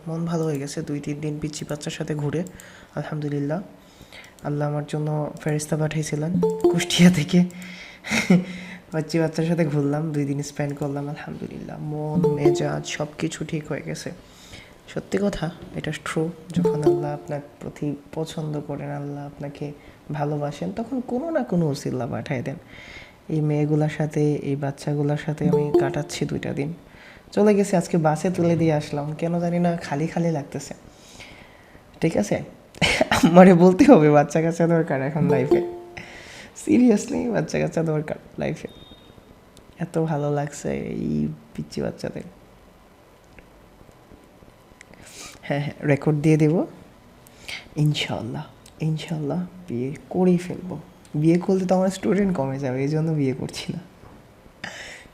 মন ভালো হয়ে গেছে 2-3 দিন পিচ্চি বাচ্চার সাথে ঘুরে। আলহামদুলিল্লাহ, আল্লাহ আমার জন্য ফেরেশতা পাঠিয়েছিলেন কুষ্টিয়া থেকে। পিচ্চি বাচ্চার সাথে ঘুরলাম, 2 দিন স্পেন্ড করলাম। আলহামদুলিল্লাহ, মন মেজাজ সব কিছু ঠিক হয়ে গেছে। সত্যি কথা, এটা ট্রু। যখন আল্লাহ আপনার প্রতি পছন্দ করেন, আল্লাহ আপনাকে ভালোবাসেন, তখন কোনো না কোনো উসিলা পাঠায় দেন। এই মেয়েগুলোর সাথে, এই বাচ্চাগুলোর সাথে আমি কাটাচ্ছি 2টা দিন। চলে গেছি, আজকে বাসে তুলে দিয়ে আসলাম, কেন জানি না খালি খালি লাগতেছে। ঠিক আছে, আমারে বলতে হবে বাচ্চা কাচ্চা দরকার এখন লাইফে। সিরিয়াসলি বাচ্চা কাচ্চা দরকার লাইফে। এত ভালো লাগছে এই পিচ্চি বাচ্চাদের। হ্যাঁ হ্যাঁ, রেকর্ড দিয়ে দেব ইনশাল্লাহ। ইনশাল্লাহ বিয়ে করেই ফেলবো। বিয়ে করলে তো আমার স্টুডেন্ট কমে যাবে, এই জন্য বিয়ে করছি না।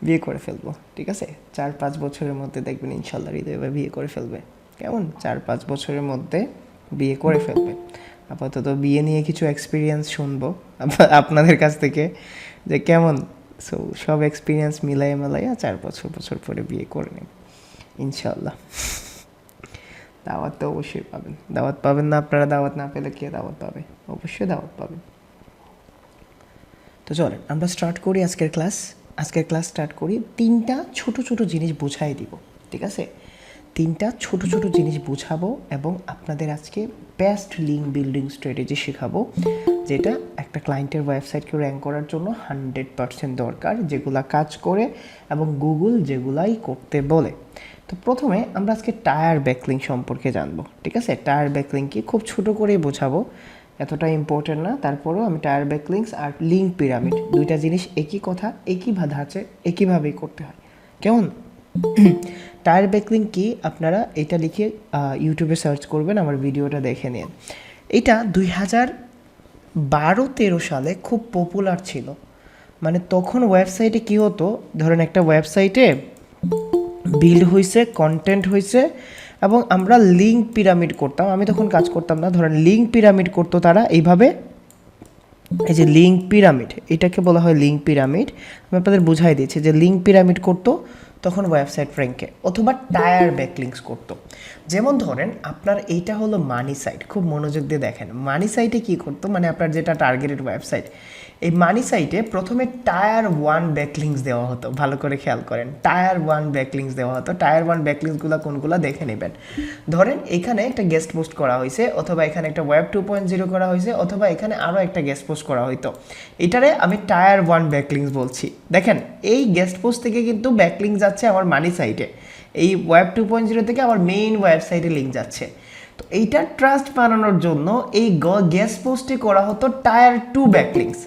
বিয়ে করে ফেলবো, ঠিক আছে। 4-5 বছরের মধ্যে দেখবেন ইনশাল্লাহ হৃদয় বিয়ে করে ফেলবে। কেমন? 4-5 বছরের মধ্যে বিয়ে করে ফেলবে। আপাতত বিয়ে নিয়ে কিছু এক্সপিরিয়েন্স শুনবো আপনাদের কাছ থেকে, যে কেমন। সো সব এক্সপিরিয়েন্স মিলাইয়া 4 বছর পরে বিয়ে করে নেব ইনশাল্লাহ। দাওয়াত তো অবশ্যই পাবেন। দাওয়াত পাবেন না আপনারা? দাওয়াত না পেলে কে দাওয়াত পাবে? অবশ্যই দাওয়াত পাবেন। তো চলেন আমরা স্টার্ট করি আজকের ক্লাস। আজকের ক্লাস স্টার্ট করি। 3টা ছোট ছোট জিনিস বুঝাই দিব, ঠিক আছে? 3টা ছোট ছোট জিনিস বুঝাবো এবং আপনাদের আজকে বেস্ট লিঙ্ক বিল্ডিং স্ট্র্যাটেজি শেখাবো, যেটা একটা ক্লায়েন্টের ওয়েবসাইটকে র্যাঙ্ক করার জন্য 100% দরকার, যেগুলা কাজ করে এবং গুগল যেগুলাই করতে বলে। তো প্রথমে আমরা আজকে টায়ার ব্যাকলিঙ্ক সম্পর্কে জানবো, ঠিক আছে? টায়ার ব্যাকলিঙ্ক কি খুব ছোট করেই বোঝাবো, এতটা ইম্পর্টেন্ট না। তারপরেও আমি টায়ার ব্যাকলিঙ্কস আর লিঙ্ক পিরামিড, 2টা জিনিস একই কথা, একই ধাঁচে, একইভাবেই করতে হয়। কেমন? টায়ার ব্যাকলিঙ্ক কি আপনারা এটা লিখে ইউটিউবে সার্চ করবেন, আমার ভিডিওটা দেখে নিন। এটা 2012-13 সালে খুব পপুলার ছিল। মানে তখন ওয়েবসাইটে কি হতো, ধরেন একটা ওয়েবসাইটে বিল্ড হয়েছে, কন্টেন্ট হয়েছে এবং আমরা লিঙ্ক পিরামিড করতাম। আমি তখন কাজ করতাম না, ধরেন লিঙ্ক পিরামিড করতো তারা এইভাবে। এই যে লিঙ্ক পিরামিড, এটাকে বলা হয় লিঙ্ক পিরামিড। আমি আপনাদের বুঝাই দিচ্ছি যে লিঙ্ক পিরামিড করতো তখন ওয়েবসাইট র্যাঙ্কে, অথবা টায়ার ব্যাকলিঙ্কস করতো। যেমন ধরেন আপনার এইটা হলো মানি সাইট, খুব মনোযোগ দিয়ে দেখেন। মানি সাইটে কী করতো, মানে আপনার যেটা টার্গেটেড ওয়েবসাইট, এই মানি সাইটে প্রথমে টায়ার 1 ব্যাকলিঙ্কস দেওয়া হতো। ভালো করে খেয়াল করেন, টায়ার 1 ব্যাকলিঙ্কস দেওয়া হতো। টায়ার 1 ব্যাকলিঙ্কসগুলো কোনগুলো দেখে নেবেন। ধরেন এখানে একটা গেস্ট পোস্ট করা হয়েছে, অথবা এখানে একটা ওয়েব 2.0 করা হয়েছে, অথবা এখানে আরও একটা গেস্ট পোস্ট করা হইতো। এটারে আমি টায়ার 1 ব্যাকলিঙ্কস বলছি। দেখেন এই গেস্ট পোস্ট থেকে কিন্তু ব্যাকলিঙ্ক যাচ্ছে আমার মানি সাইটে, এই ওয়েব 2.0 থেকে আমার মেইন ওয়েবসাইটে লিঙ্ক যাচ্ছে। তো এইটা ট্রাস্ট বানানোর জন্য এই গেস্ট পোস্টে করা হতো টায়ার 2 ব্যাকলিঙ্কস।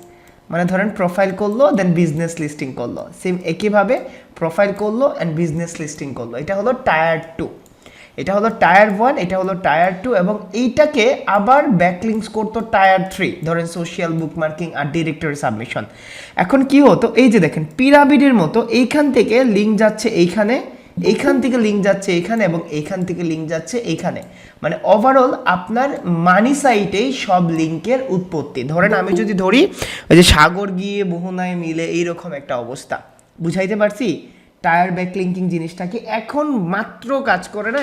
মানে ধরেন প্রোফাইল করলো, দেন বিজনেস লিস্টিং করলো, সেম একইভাবে প্রোফাইল করলো অ্যান্ড বিজনেস লিস্টিং করলো। এটা হলো টায়ার 2, এটা হলো টায়ার 1, এটা হলো টায়ার 2, এবং এইটাকে আবার ব্যাকলিঙ্কস করতো টায়ার 3, ধরেন সোশ্যাল, বুকমার্কিং আর ডিরেক্টরি সাবমিশন। এখন কি হতো, এই যে দেখেন পিরামিডের মতো এইখান থেকে লিঙ্ক যাচ্ছে এইখানে, এইখান থেকে লিঙ্ক যাচ্ছে এইখানে, এবং এইখান থেকে লিঙ্ক যাচ্ছে এইখানে। মানে ওভারঅল আপনার মানি সাইটেই সব লিঙ্কের উৎপত্তি। ধরেন আমি যদি ধরি ওই যে সাগর গিয়ে মোহনায় মিলে, এইরকম একটা অবস্থা। বুঝাইতে পারছি? টায়ার ব্যাকলিঙ্কিং জিনিসটা কি এখন মাত্র কাজ করে না,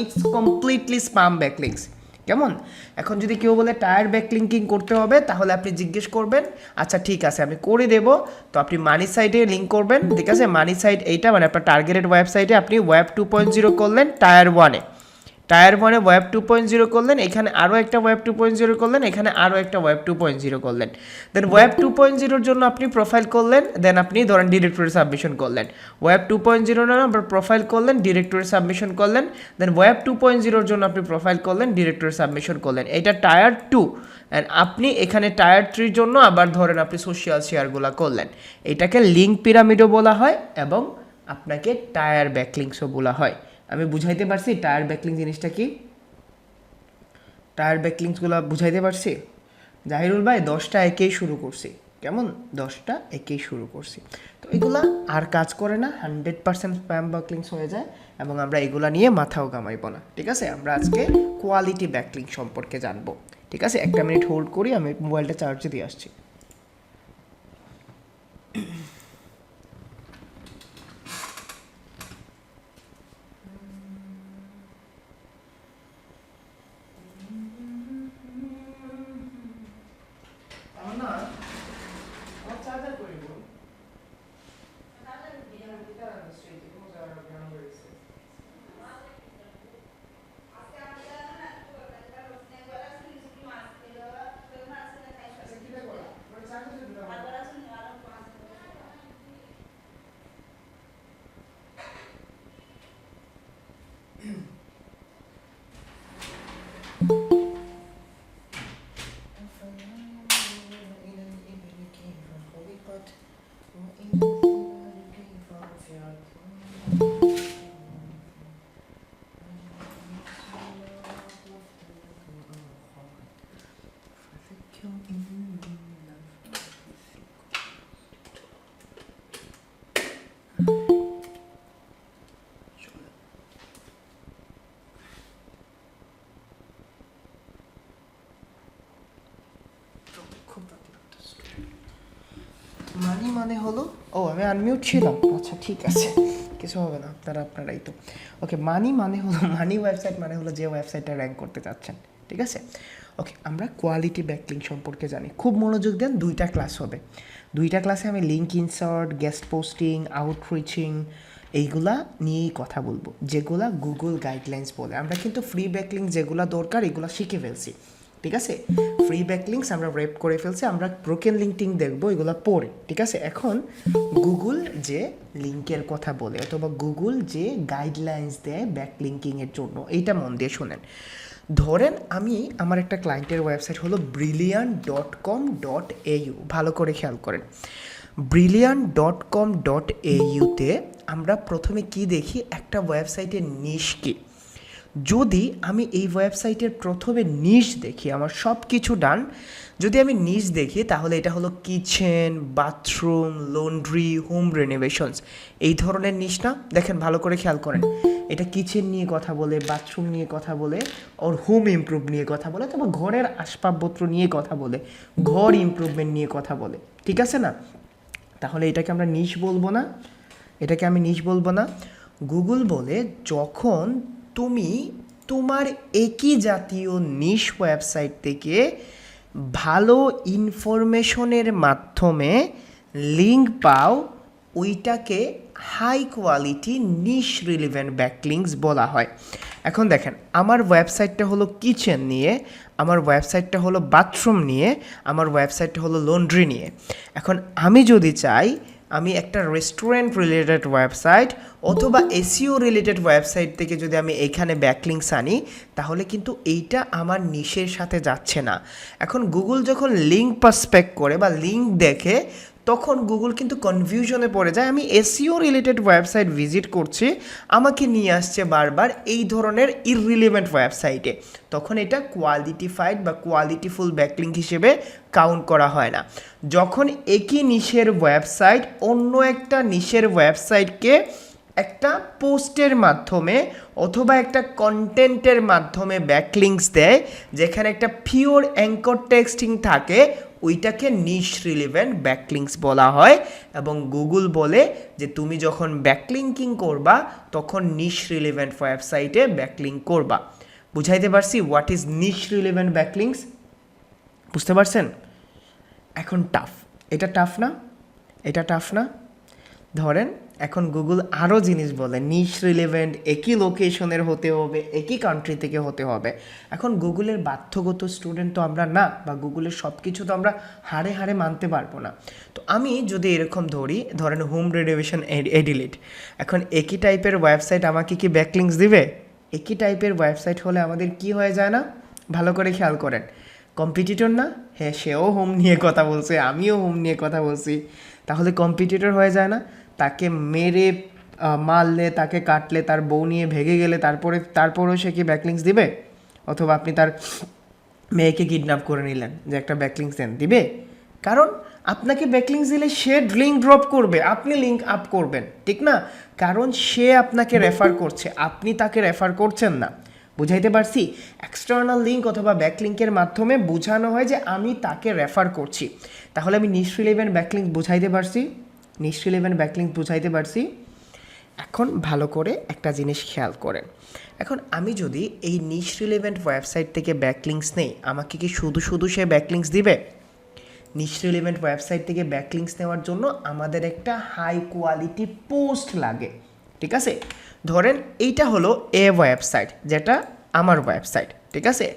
ইটস কমপ্লিটলি স্পাম ব্যাকলিঙ্কস। কেমন? এখন যদি কেউ বলে টায়ার ব্যাকলিঙ্কিং করতে হবে, তাহলে আপনি জিজ্ঞেস করবেন, আচ্ছা ঠিক আছে আমি করে দেব। তো আপনি মানি সাইটে লিঙ্ক করবেন, ঠিক আছে? মানি সাইট এইটা, মানে আপনার টার্গেটেড ওয়েবসাইটে আপনি ওয়েব 2.0 করলেন টায়ার 1-এ, টায়ার 1-এ ওয়েব 2.0 করলেন, এখানে আরও একটা ওয়েব 2.0 করলেন, এখানে আরও একটা ওয়েব 2.0 করলেন। দেন ওয়েব 2.0-র জন্য আপনি প্রোফাইল করলেন, দেন আপনি ধরেন ডিরেক্টরি সাবমিশন করলেন। ওয়েব 2.0 না আপনার প্রোফাইল করলেন, ডিরেক্টরি সাবমিশন করলেন, দেন ওয়েব 2.0-র জন্য আপনি প্রোফাইল করলেন, ডিরেক্টরি সাবমিশন করলেন। এটা টায়ার 2। অ্যান্ড আপনি এখানে টায়ার 3-র জন্য আবার ধরেন আপনি সোশ্যাল শেয়ারগুলো করলেন। এটাকে লিঙ্ক পিরামিডও বলা হয় এবং আপনাকে টায়ার ব্যাকলিঙ্কসও বলা হয়। আমি বুঝাইতে পারছি টায়ার ব্যাকলিঙ্ক জিনিসটা কি? টায়ার ব্যাকলিঙ্কসগুলো বুঝাইতে পারছি? জাহিরুল ভাই 10টা একেই শুরু করছি। কেমন? 10টা একেই শুরু করছি। তো এগুলা আর কাজ করে না, 100% স্প্যাম ব্যাকলিঙ্কস হয়ে যায়, এবং আমরা এগুলা নিয়ে মাথাও কামাইব না, ঠিক আছে? আমরা আজকে কোয়ালিটি ব্যাকলিঙ্ক সম্পর্কে জানবো, ঠিক আছে? একটা মিনিট হোল্ড করি, আমি মোবাইলটা চার্জে দিয়ে আসছি। মানি মানে হলো, ও আমি আনমিউট ছিলাম, আচ্ছা ঠিক আছে, কিছু হবে না, আপনারাই তো। ওকে, মানি মানে হলো, মানি ওয়েবসাইট মানে হলো যে ওয়েবসাইটটা র্যাঙ্ক করতে চাচ্ছেন, ঠিক আছে। ওকে, আমরা কোয়ালিটি ব্যাকলিং সম্পর্কে জানি, খুব মনোযোগ দেন, 2টা ক্লাস হবে। 2টা ক্লাসে আমি লিঙ্ক ইনসার্ট, গেস্ট পোস্টিং, আউটরিচিং এইগুলা নিয়েই কথা বলবো, যেগুলা গুগল গাইডলাইন্স বলে। আমরা কিন্তু ফ্রি ব্যাকলিং যেগুলো দরকার এগুলো শিখে ফেলছি, ঠিক আছে। ফ্রি ব্যাকলিংস আমরা রেপ করে ফেলছি, আমরা ব্রোকেন লিঙ্কিং দেখবো এগুলো পরে, ঠিক আছে। এখন গুগল যে লিঙ্কের কথা বলে অথবা গুগল যে গাইডলাইন্স দেয় ব্যাকলিঙ্কিংয়ের জন্য, এইটা মন দিয়ে শোনেন। ধরেন আমি আমার একটা ক্লায়েন্টের ওয়েবসাইট হলো brilliant.com.au, ভালো করে খেয়াল করেন। brilliant.com.au-তে আমরা প্রথমে কি দেখি, একটা ওয়েবসাইটের নিশ কি। যদি আমি এই ওয়েবসাইটের প্রথমে নিশ দেখি, আমার সব কিছু ডান, যদি আমি নিশ দেখি তাহলে এটা হলো কিচেন, বাথরুম, লন্ড্রি, হোম রেনোভেশনস, এই ধরনের নিশ না। দেখেন ভালো করে খেয়াল করেন, এটা কিচেন নিয়ে কথা বলে, বাথরুম নিয়ে কথা বলে, ওর হোম ইমপ্রুভ নিয়ে কথা বলে, অথবা ঘরের আসবাবপত্র নিয়ে কথা বলে, ঘর ইমপ্রুভমেন্ট নিয়ে কথা বলে, ঠিক আছে না। তাহলে এটাকে আমরা নিশ বলবো না, এটাকে আমি নিশ বলবো না। গুগল বলে যখন তুমি তোমার একই জাতীয় নিশ ওয়েবসাইট থেকে ভালো ইনফরমেশনের মাধ্যমে লিঙ্ক পাও, ওইটাকে হাই কোয়ালিটি নিশ রিলেভেন্ট ব্যাকলিংস বলা হয়। এখন দেখেন, আমার ওয়েবসাইটটা হলো কিচেন নিয়ে, আমার ওয়েবসাইটটা হলো বাথরুম নিয়ে, আমার ওয়েবসাইটটা হলো লন্ড্রি নিয়ে। এখন আমি যদি চাই আমি একটা রেস্টুরেন্ট রিলেটেড ওয়েবসাইট অথবা এসইও রিলেটেড ওয়েবসাইট থেকে যদি আমি এখানে ব্যাকলিংস আনি, তাহলে কিন্তু এইটা আমার নিশের সাথে যাচ্ছে না। এখন গুগল যখন লিঙ্ক পার্সপেক্ট করে বা লিঙ্ক দেখে, তখন গুগল কিন্তু কনফিউশনে পড়ে যায়, আমি এসইও রিলেটেড ওয়েবসাইট ভিজিট করছি, আমাকে নিয়ে আসছে বারবার এই ধরনের ইররিলেভেন্ট ওয়েবসাইটে, তখন এটা কোয়ালিটিফাইড বা কোয়ালিটিফুল ব্যাকলিঙ্ক হিসেবে কাউন্ট করা হয় না। যখন একই নিশের ওয়েবসাইট অন্য একটা নিশের ওয়েবসাইটকে একটা পোস্টের মাধ্যমে অথবা একটা কন্টেন্টের মাধ্যমে ব্যাকলিংকস দেয়, যেখানে একটা পিওর অ্যাঙ্কর টেক্সটিং থাকে, ওইটাকে নিশ রিলেভেন্ট ব্যাকলিংকস বলা হয়। এবং গুগল বলে যে তুমি যখন ব্যাকলিঙ্কিং করবা তখন নিশ রিলেভেন্ট ওয়েবসাইটে ব্যাকলিঙ্ক করবা। বুঝাইতে পারছি what is niche relevant backlinks? বুঝতে পারছেন? এখন টাফ, এটা টাফ না, এটা টাফ না। ধরেন এখন গুগল আরও জিনিস বলে, নিশ রিলেভেন্ট একই লোকেশনের হতে হবে, একই কান্ট্রি থেকে হতে হবে। এখন গুগলের বাধ্যগত স্টুডেন্ট তো আমরা না, বা গুগলের সব কিছু তো আমরা হাড়ে হাড়ে মানতে পারবো না। তো আমি যদি এরকম ধরি, ধরেন হোম রেনোভেশন এডিলিট, এখন একই টাইপের ওয়েবসাইট আমাকে কি ব্যাকলিংকস দিবে? একই টাইপের ওয়েবসাইট হলে আমাদের কি হয়ে যায় না? ভালো করে খেয়াল করেন, কম্পিটিটর না? হ্যাঁ, সেও হোম নিয়ে কথা বলছে, আমিও হোম নিয়ে কথা বলছি, তাহলে কম্পিটিটর হয়ে যায় না? তাকে মেরে মারলে, তাকে কাটলে, তার বউ নিয়ে ভেগে গেলে তারপরেও সে কি ব্যাকলিংকস দিবে? অথবা আপনি তার মেয়েকে কিডন্যাপ করে নিলেন, যে একটা ব্যাকলিংকস দেন, দিবে? কারণ আপনাকে ব্যাকলিংকস দিলে সে লিঙ্ক ড্রপ করবে, আপনি লিঙ্ক আপ করবেন, ঠিক না? কারণ সে আপনাকে রেফার করছে, আপনি তাকে রেফার করছেন না। বুঝাইতে পারছি? এক্সটার্নাল লিঙ্ক অথবা ব্যাকলিঙ্কের মাধ্যমে বোঝানো হয় যে আমি তাকে রেফার করছি। তাহলে আমি নিশ রিলেভেন্ট ব্যাকলিঙ্ক বুঝাইতে পারছি, নিশ রিলেভেন্ট ব্যাকলিঙ্ক বুঝাইতে পারছি। এখন ভালো করে একটা জিনিস খেয়াল করেন, এখন আমি যদি এই নিশ রিলেভেন্ট ওয়েবসাইট থেকে ব্যাকলিঙ্কস নেই, আমাকে কি শুধু শুধু সে ব্যাকলিঙ্কস দিবে? নিশ রিলেভেন্ট ওয়েবসাইট থেকে ব্যাকলিঙ্কস নেওয়ার জন্য আমাদের একটা হাই কোয়ালিটি পোস্ট লাগে, ঠিক আছে? ধরেন এইটা হলো এ ওয়েবসাইট, যেটা আমার ওয়েবসাইট, ঠিক আছে?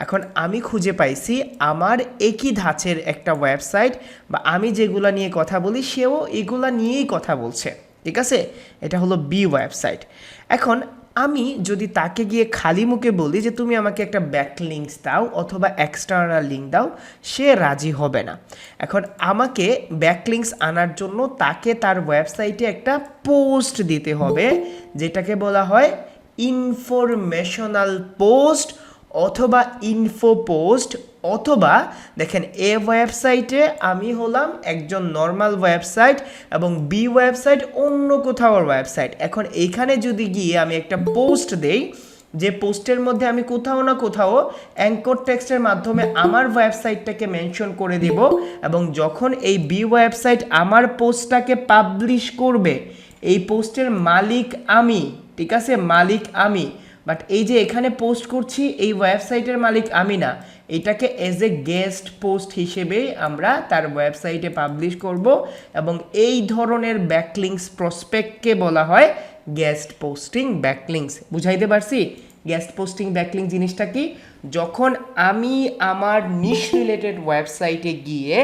এখন আমি খুঁজে পাইছি আমার একই ধাঁচের একটা ওয়েবসাইট, বা আমি যেগুলা নিয়ে কথা বলি সেও এগুলা নিয়েই কথা বলছে, ঠিক আছে? এটা হলো বি ওয়েবসাইট। এখন আমি যদি তাকে গিয়ে খালি মুখে বলি যে তুমি আমাকে একটা ব্যাকলিঙ্কস দাও অথবা এক্সটার্নাল লিঙ্ক দাও, সে রাজি হবে না। এখন আমাকে ব্যাকলিঙ্কস আনার জন্য তাকে তার ওয়েবসাইটে একটা পোস্ট দিতে হবে, যেটাকে বলা হয় ইনফরমেশনাল পোস্ট অথবা ইনফো পোস্ট, অথবা দেখেন এ ওয়েবসাইটে আমি হলাম একজন নর্মাল ওয়েবসাইট এবং বি ওয়েবসাইট অন্য কোথাও ওয়েবসাইট। এখন এইখানে যদি গিয়ে আমি একটা পোস্ট দেই, যে পোস্টের মধ্যে আমি কোথাও না কোথাও অ্যাঙ্কর টেক্সটের মাধ্যমে আমার ওয়েবসাইটটাকে মেনশন করে দিব, এবং যখন এই বি ওয়েবসাইট আমার পোস্টটাকে পাবলিশ করবে, এই পোস্টের মালিক আমি, ঠিক আছে, মালিক আমি, বাট এই যে এখানে পোস্ট করছি এই ওয়েবসাইটের মালিক আমি না, এটাকে এজ এ গেস্ট পোস্ট হিসেবে আমরা তার ওয়েবসাইটে পাবলিশ করব, এবং এই ধরনের ব্যাকলিংস প্রসপেক্টকে বলা হয় গেস্ট পোস্টিং ব্যাকলিংস। বুঝাইতে পারছি গেস্ট পোস্টিং ব্যাকলিং জিনিসটা কি? যখন আমি আমার নিশ রিলেটেড ওয়েবসাইটে গিয়ে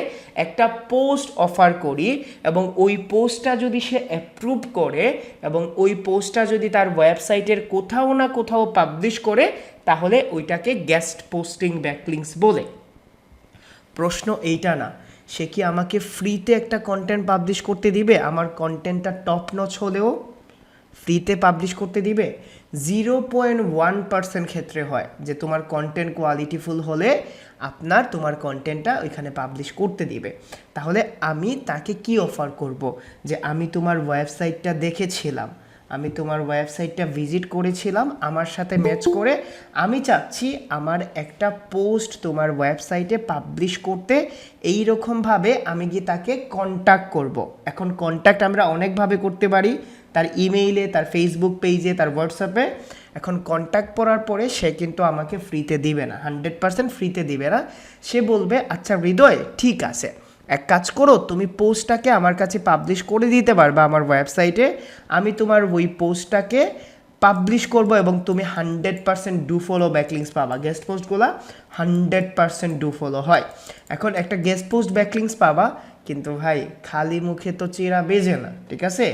একটা পোস্ট অফার করি এবং ওই পোস্টটা যদি সে অ্যাপ্রুভ করে এবং ওই পোস্টটা যদি তার ওয়েবসাইটের কোথাও না কোথাও পাবলিশ করে, তাহলে ওইটাকে গেস্ট পোস্টিং ব্যাকলিংস বলে। প্রশ্ন এইটা না, সে কি আমাকে ফ্রিতে একটা কন্টেন্ট পাবলিশ করতে দিবে? আমার কন্টেন্টটা টপ নচ হলেও ফ্রিতে পাবলিশ করতে দিবে? 0.1% ক্ষেত্রে হয় যে তোমার কন্টেন্ট কোয়ালিটিফুল হলে তোমার কন্টেন্টটা ওইখানে পাবলিশ করতে দিবে। তাহলে আমি তাকে কি অফার করব? যে আমি তোমার ওয়েবসাইটটা দেখেছিলাম, আমি তোমার ওয়েবসাইটটা ভিজিট করেছিলাম, আমার সাথে ম্যাচ করে আমি চাচ্ছি আমার একটা পোস্ট তোমার ওয়েবসাইটে পাবলিশ করতে। এই রকমভাবে আমি গিয়ে তাকে কন্ট্যাক্ট করব। এখন কন্ট্যাক্ট আমরা অনেকভাবে করতে পারি, তার ইমেইলে, তার ফেসবুক পেজে, তার হোয়াটসঅ্যাপে। এখন কন্ট্যাক্ট করার পরে সে কিন্তু আমাকে ফ্রিতে দিবে না, 100% ফ্রিতে দিবে না। সে বলবে আচ্ছা হৃদয়, ঠিক আছে, এক কাজ করো, তুমি পোস্টটাকে আমার কাছে পাবলিশ করে দিতে পারবে আমার ওয়েবসাইটে, আমি তোমার ওই পোস্টটাকে পাবলিশ করব এবং তুমি 100% ডু ফলো ব্যাকলিংস পাবা। গেস্ট পোস্টগুলো 100% ডু ফলো হয়। এখন একটা গেস্ট পোস্ট ব্যাকলিংস পাবা, কিন্তু ভাই খালি মুখে তো চিরা বেজে না, ঠিক আছে?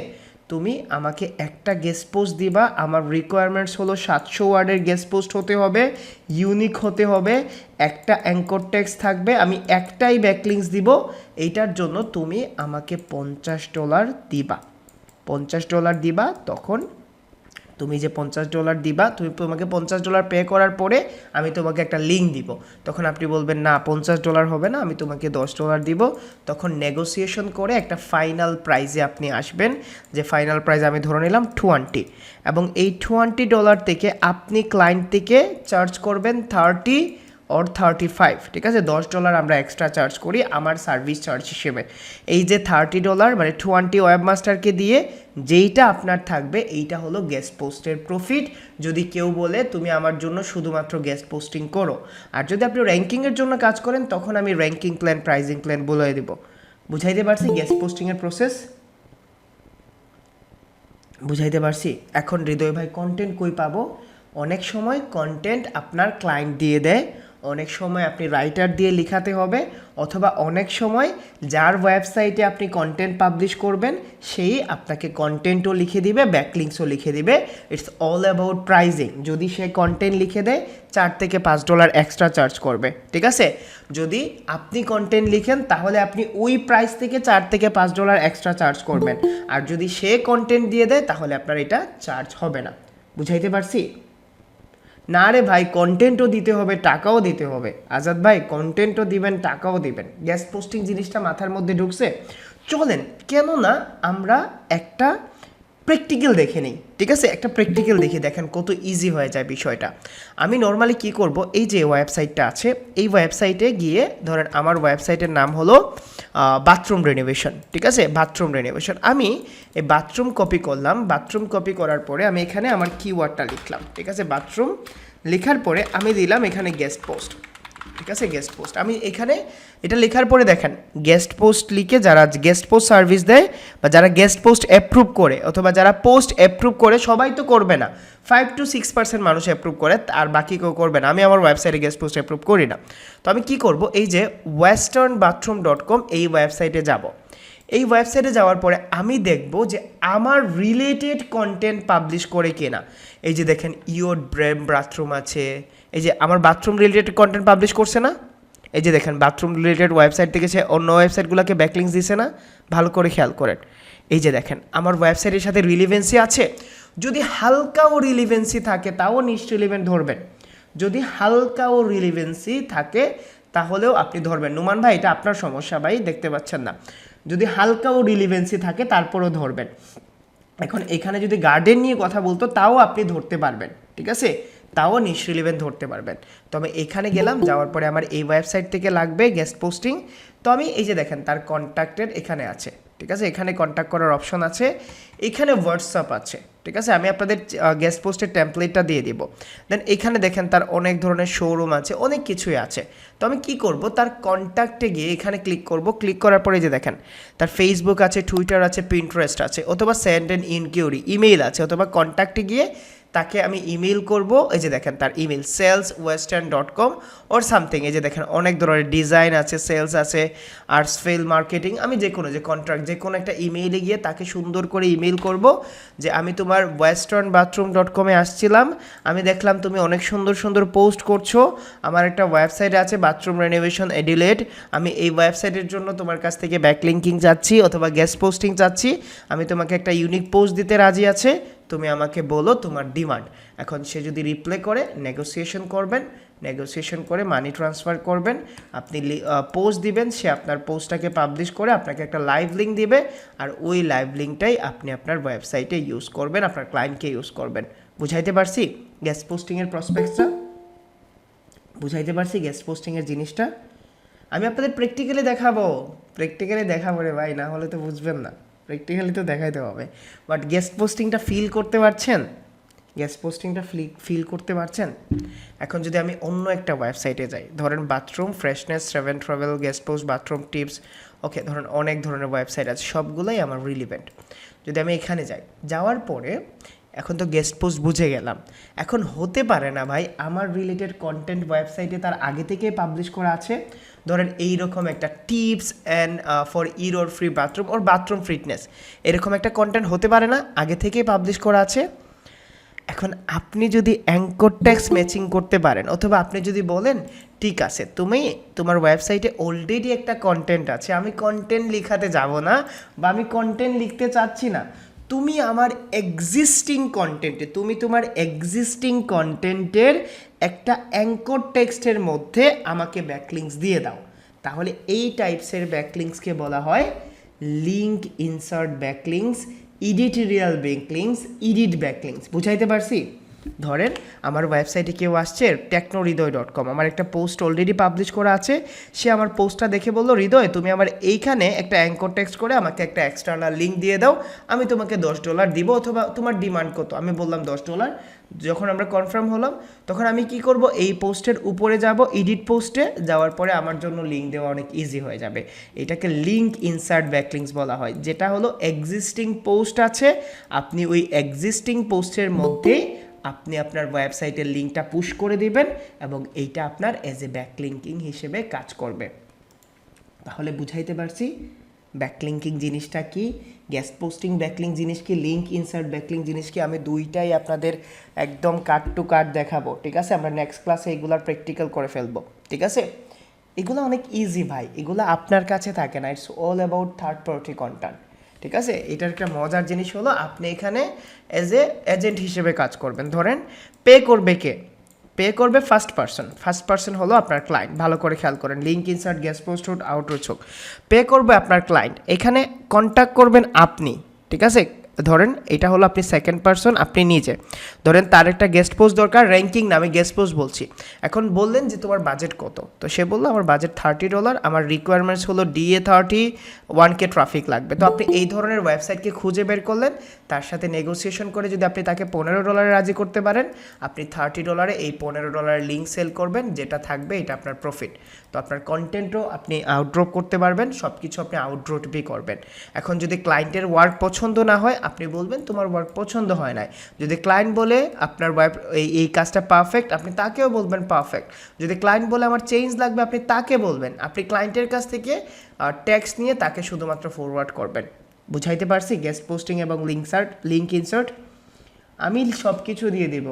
তুমি আমাকে একটা গেস্ট পোস্ট দিবা, আমার রিকোয়ারমেন্টস হলো 700 ওয়ার্ডের গেস্ট পোস্ট হতে হবে, ইউনিক হতে হবে, একটা অ্যাঙ্কর টেক্সট থাকবে, আমি একটাই ব্যাকলিংস দিব। এইটার জন্য তুমি আমাকে $50 দিবা, $50 দিবা। তখন তুমি যে $50 দিবা, তোমাকে $50 পে করার পরে আমি তোমাকে একটা লিঙ্ক দিব। তখন আপনি বলবেন না $50 হবে না, আমি তোমাকে $10 দিব। তখন নেগোসিয়েশন করে একটা ফাইনাল প্রাইজে আপনি আসবেন, যে ফাইনাল প্রাইজ আমি ধরে নিলাম 20, এবং এই $20 থেকে আপনি ক্লায়েন্ট থেকে চার্জ করবেন 30 or 35, ঠিক আছে? $10 আমরা এক্সট্রা চার্জ করি আমার সার্ভিস চার্জ হিসেবে। এই যে $30 মানে 20 ওয়েবমাস্টারকে দিয়ে যেইটা আপনার থাকবে, এইটা হলো গেস্ট পোস্টের প্রফিট। যদি কেউ বলে তুমি আমার জন্য শুধুমাত্র গেস্ট পোস্টিং করো, আর যদি আপনি র্যাঙ্কিংয়ের জন্য কাজ করেন, তখন আমি র্যাঙ্কিং প্ল্যান, প্রাইজিং প্ল্যান বলে দিব। বুঝাইতে পারছি গেস্ট পোস্টিংয়ের প্রসেস? বুঝাইতে পারছি? এখন হৃদয় ভাই কন্টেন্ট কই পাবো? অনেক সময় কন্টেন্ট আপনার ক্লায়েন্ট দিয়ে দেয়, অনেক সময় আপনি রাইটার দিয়ে লিখাতে হবে, অথবা অনেক সময় যার ওয়েবসাইটে আপনি কন্টেন্ট পাবলিশ করবেন সেই আপনাকে কন্টেন্টও লিখে দিবে, ব্যাকলিংসও লিখে দিবে। It's all about pricing. যদি সে কন্টেন্ট লিখে দেয়, $4 থেকে $5 এক্সট্রা চার্জ করবে, ঠিক আছে? যদি আপনি কন্টেন্ট লিখেন, তাহলে আপনি ওই প্রাইস থেকে $4 থেকে $5 এক্সট্রা চার্জ করবেন। আর যদি সে কন্টেন্ট দিয়ে দেয়, তাহলে আপনার এটা চার্জ হবে না। বুঝাইতে পারছি? না রে ভাই, কন্টেন্টও দিতে হবে, টাকাও দিতে হবে। আজাদ ভাই, কন্টেন্টও দিবেন, টাকাও দিবেন। গ্যাস পোস্টিং জিনিসটা মাথার মধ্যে ঢুকছে? চলেন, কেননা আমরা একটা প্র্যাকটিক্যাল দেখে নিই, ঠিক আছে? একটা প্র্যাকটিক্যাল দেখে দেখেন কত ইজি হয়ে যায় বিষয়টা। আমি নর্মালি কি করব, এই যে ওয়েবসাইটটা আছে, এই ওয়েবসাইটে গিয়ে ধরেন আমার ওয়েবসাইটের নাম হলো বাথরুম রেনোভেশন, ঠিক আছে? Bathroom renovation. আমি এই বাথরুম কপি করলাম, বাথরুম কপি করার পরে আমি এখানে আমার কিওয়ার্ডটা লিখলাম, ঠিক আছে? বাথরুম লেখার পরে আমি দিলাম এখানে গেস্ট পোস্ট, ঠিক আছে? গেস্ট পোস্ট আমি এখানে এটা লেখার পরে দেখেন গেস্ট পোস্ট লিখে যারা গেস্ট পোস্ট সার্ভিস দেয় বা যারা গেস্ট পোস্ট অ্যাপ্রুভ করে, অথবা যারা পোস্ট অ্যাপ্রুভ করে, সবাই তো করবে না, 5 to 6% মানুষ অ্যাপ্রুভ করে, আর বাকি কেউ করবে না। আমি আমার ওয়েবসাইটে গেস্ট পোস্ট অ্যাপ্রুভ করি না। তো আমি কি করব, এই যে westernbathroom.com এই ওয়েবসাইটে যাব। এই ওয়েবসাইটে যাওয়ার পরে আমি দেখব যে আমার রিলেটেড কন্টেন্ট পাবলিশ করে কিনা। এই যে দেখেন ইওর ব্রেম বাথরুম আছে, এই যে আমার বাথরুম রিলেটেড কন্টেন্ট পাবলিশ করছে না? এই যে দেখেন বাথরুম রিলেটেড ওয়েবসাইট থেকে সে অন্য ওয়েবসাইটগুলোকে ব্যাকলিংস দিছে না? ভালো করে খেয়াল করেন। এই যে দেখেন আমার ওয়েবসাইটের সাথে রিলিভেন্সি আছে। যদি হালকাও রিলিভেন্সি থাকে, তাও নিশ্চয় রিলেভেন্ট ধরবেন। যদি হালকাও রিলেভেন্সি থাকে তাহলেও আপনি ধরবেন। নুমান ভাই এটা আপনার সমস্যা ভাই, দেখতে পাচ্ছেন না। যদি হালকাও রিলেভেন্সি থাকে তারপরেও ধরবেন। এখন এখানে যদি গার্ডেন নিয়ে কথা বলতো তাও আপনি ধরতে পারবেন, ঠিক আছে, তাও নিশ রিলেভেন্ট ধরতে পারবেন। তো আমি এখানে গেলাম, যাওয়ার পরে আমার এই ওয়েবসাইট থেকে লাগবে গেস্ট পোস্টিং। তো আমি এই যে দেখেন তার কন্ট্যাক্টেড এখানে আছে, ঠিক আছে, এখানে কন্ট্যাক্ট করার অপশন আছে, এখানে হোয়াটসঅ্যাপ আছে, ঠিক আছে। আমি আপনাদের গেস্ট পোস্টের টেমপ্লেটটা দিয়ে দিব। দেন এখানে দেখেন তার অনেক ধরনের শোরুম আছে, অনেক কিছুই আছে। তো আমি কি করব, তার কন্ট্যাক্টে গিয়ে এখানে ক্লিক করব। ক্লিক করার পরে যে দেখেন তার ফেসবুক আছে, টুইটার আছে, পিন্টারেস্ট আছে, অথবা সেন্ড অ্যান্ড ইনকিউরি ইমেইল আছে, অথবা কন্ট্যাক্টে গিয়ে তাকে আমি ইমেল করব। এই যে দেখেন তার ইমেল saleswestern.com ওর সামথিং। এই যে দেখেন অনেক ধরনের ডিজাইন আছে, সেলস আছে, আর্টসফেল মার্কেটিং। আমি যে কোনো যে কন্ট্রাক্ট যে কোনো একটা ইমেইলে গিয়ে তাকে সুন্দর করে ইমেল করব যে আমি তোমার westernbathroom.com-এ আসছিলাম, আমি দেখলাম তুমি অনেক সুন্দর সুন্দর পোস্ট করছো, আমার একটা ওয়েবসাইট আছে বাথরুম রেনোভেশন এডিলেট, আমি এই ওয়েবসাইটের জন্য তোমার কাছ থেকে ব্যাকলিঙ্কিং চাচ্ছি অথবা গেস্ট পোস্টিং চাচ্ছি, আমি তোমাকে একটা ইউনিক পোস্ট দিতে রাজি আছে, তুমি আমাকে বলো তোমার ডিমান্ড। এখন সে যদি রিপ্লাই করে নেগোসিয়েশন করবেন, নেগোসিয়েশন করে মানি ট্রান্সফার করবেন, আপনি পোস্ট দিবেন, সে আপনার পোস্টটাকে পাবলিশ করে আপনাকে একটা লাইভ লিঙ্ক দিবে, আর ওই লাইভ লিঙ্কটাই আপনি আপনার ওয়েবসাইটে ইউজ করবেন, আপনার ক্লায়েন্টকে ইউজ করবেন। বুঝাইতে পারছি গেস্ট পোস্টিংয়ের প্রসপেক্টসটা? বুঝাইতে পারছি গেস্ট পোস্টিংয়ের জিনিসটা? আমি আপনাদের প্র্যাকটিক্যালি দেখাবো রে ভাই, না হলে তো বুঝবেন না, প্র্যাকটিক্যালি তো দেখাইতে হবে। বাট গেস্ট পোস্টিংটা ফিল করতে পারছেন? গেস্ট পোস্টিংটা ফিল করতে পারছেন? এখন যদি আমি অন্য একটা ওয়েবসাইটে যাই, ধরেন bathroom freshness, travel travel, guest post, bathroom tips, okay, ধরেন অনেক ধরনের ওয়েবসাইট আছে, সবগুলোই আমার রিলিভেন্ট। যদি আমি এখানে যাই, যাওয়ার পরে এখন তো গেস্ট পোস্ট বুঝে গেলাম, এখন হতে পারে না ভাই আমার রিলেটেড কন্টেন্ট ওয়েবসাইটে তার আগে থেকেই পাবলিশ করা আছে। ধরেন এইরকম একটা tips and for error free bathroom or bathroom fitness, এরকম একটা কন্টেন্ট হতে পারে না আগে থেকেই পাবলিশ করা আছে। এখন আপনি যদি অ্যাঙ্কর ট্যাক্স ম্যাচিং করতে পারেন, অথবা আপনি যদি বলেন ঠিক আছে তুমি তোমার ওয়েবসাইটে অলরেডি একটা কন্টেন্ট আছে, আমি কন্টেন্ট লিখাতে যাব না বা আমি কন্টেন্ট লিখতে চাচ্ছি না, তুমি আমার এক্সিস্টিং কন্টেন্টে, তুমি তোমার এক্সিস্টিং কন্টেন্টের একটা অ্যাঙ্কর টেক্সটের মধ্যে আমাকে ব্যাকলিঙ্কস দিয়ে দাও, তাহলে এই টাইপসের ব্যাকলিঙ্কসকে বলা হয় link insert backlinks, editorial backlinks, edit backlinks. বুঝাইতে পারছি? ধরেন আমার ওয়েবসাইটে কেউ আসছে technohridoy.com, আমার একটা পোস্ট অলরেডি পাবলিশ করা আছে, সে আমার পোস্টটা দেখে বললো হৃদয় তুমি আমার এইখানে একটা অ্যাঙ্কর টেক্সট করে আমাকে একটা এক্সটার্নাল লিঙ্ক দিয়ে দাও, আমি তোমাকে $10 দিব, অথবা তোমার ডিমান্ড কত, আমি বললাম $10। যখন আমরা কনফার্ম হলাম তখন আমি কি করব, এই পোস্টের উপরে যাব, এডিট পোস্টে যাওয়ার পরে আমার জন্য লিঙ্ক দেওয়া অনেক ইজি হয়ে যাবে। এটাকে লিঙ্ক ইনসার্ট ব্যাকলিঙ্কস বলা হয়, যেটা হলো এক্সিস্টিং পোস্ট আছে, আপনি ওই এক্সিস্টিং পোস্টের মধ্যে আপনি আপনার ওয়েবসাইটের লিঙ্কটা পুশ করে দিবেন এবং এইটা আপনার এজ এ ব্যাকলিঙ্কিং হিসেবে কাজ করবে। তাহলে বুঝাইতে পারছি ব্যাকলিঙ্কিং জিনিসটা কি, গেস্ট পোস্টিং ব্যাকলিঙ্ক জিনিস কি, লিঙ্ক ইনসার্ট ব্যাকলিঙ্ক জিনিস কি, আমি দুইটাই আপনাদের একদম কাট টু কাট দেখাবো, ঠিক আছে। আমরা নেক্সট ক্লাসে এগুলার প্র্যাকটিক্যাল করে ফেলবো, ঠিক আছে। এগুলো অনেক ইজি ভাই, এগুলো আপনার কাছে থাকে না, it's all about third party content, ঠিক আছে। এটার একটা মজার জিনিস হলো আপনি এখানে এজ এ এজেন্ট হিসেবে কাজ করবেন। ধরেন পে করবে কে, পে করবে ফার্স্ট পার্সন হলো আপনার ক্লায়েন্ট। ভালো করে খেয়াল করেন, লিঙ্ক ইনসার্ট গেস্ট পোস্ট হোক আউটরিচ হোক, পে করবে আপনার ক্লায়েন্ট, এখানে কন্ট্যাক্ট করবেন আপনি, ঠিক আছে। ধরেন এটা হলো আপনি সেকেন্ড পার্সন, আপনি নিজে ধরেন তার একটা গেস্ট পোস্ট দরকার, র্যাঙ্কিং না, আমি গেস্ট পোস্ট বলছি। এখন বললেন যে তোমার বাজেট কত, তো সে বললো আমার বাজেট $30, আমার রিকোয়ারমেন্টস হলো DA30, 1K ট্রাফিক লাগবে। তো আপনি এই ধরনের ওয়েবসাইটকে খুঁজে বের করলেন, তার সাথে নেগোসিয়েশন করে যদি আপনি তাকে $15 রাজি করতে পারেন, আপনি $30 এই $15 লিঙ্ক সেল করবেন, যেটা থাকবে এটা আপনার প্রফিট। তো আপনার কন্টেন্টও আপনি আউটড্রপ করতে পারবেন, সব কিছু আপনি আউটড্রপই করবেন। এখন যদি ক্লায়েন্টের ওয়ার্ক পছন্দ না হয়, আপনি বলবেন তোমার ওয়ার্ক পছন্দ হয় না। যদি ক্লায়েন্ট বলে আপনার এই কাজটা পারফেক্ট, আপনি তাকেও বলবেন পারফেক্ট। যদি ক্লায়েন্ট বলে আমার চেঞ্জ লাগবে, আপনি তাকে বলবেন। আপনি ক্লায়েন্টের কাছ থেকে ট্যাক্স নিয়ে তাকে শুধুমাত্র ফরওয়ার্ড করবেন। বুঝাইতে পারছি গেস্ট পোস্টিং এবং লিঙ্ক ইনসার্ট? আমি সব কিছু দিয়ে দিব,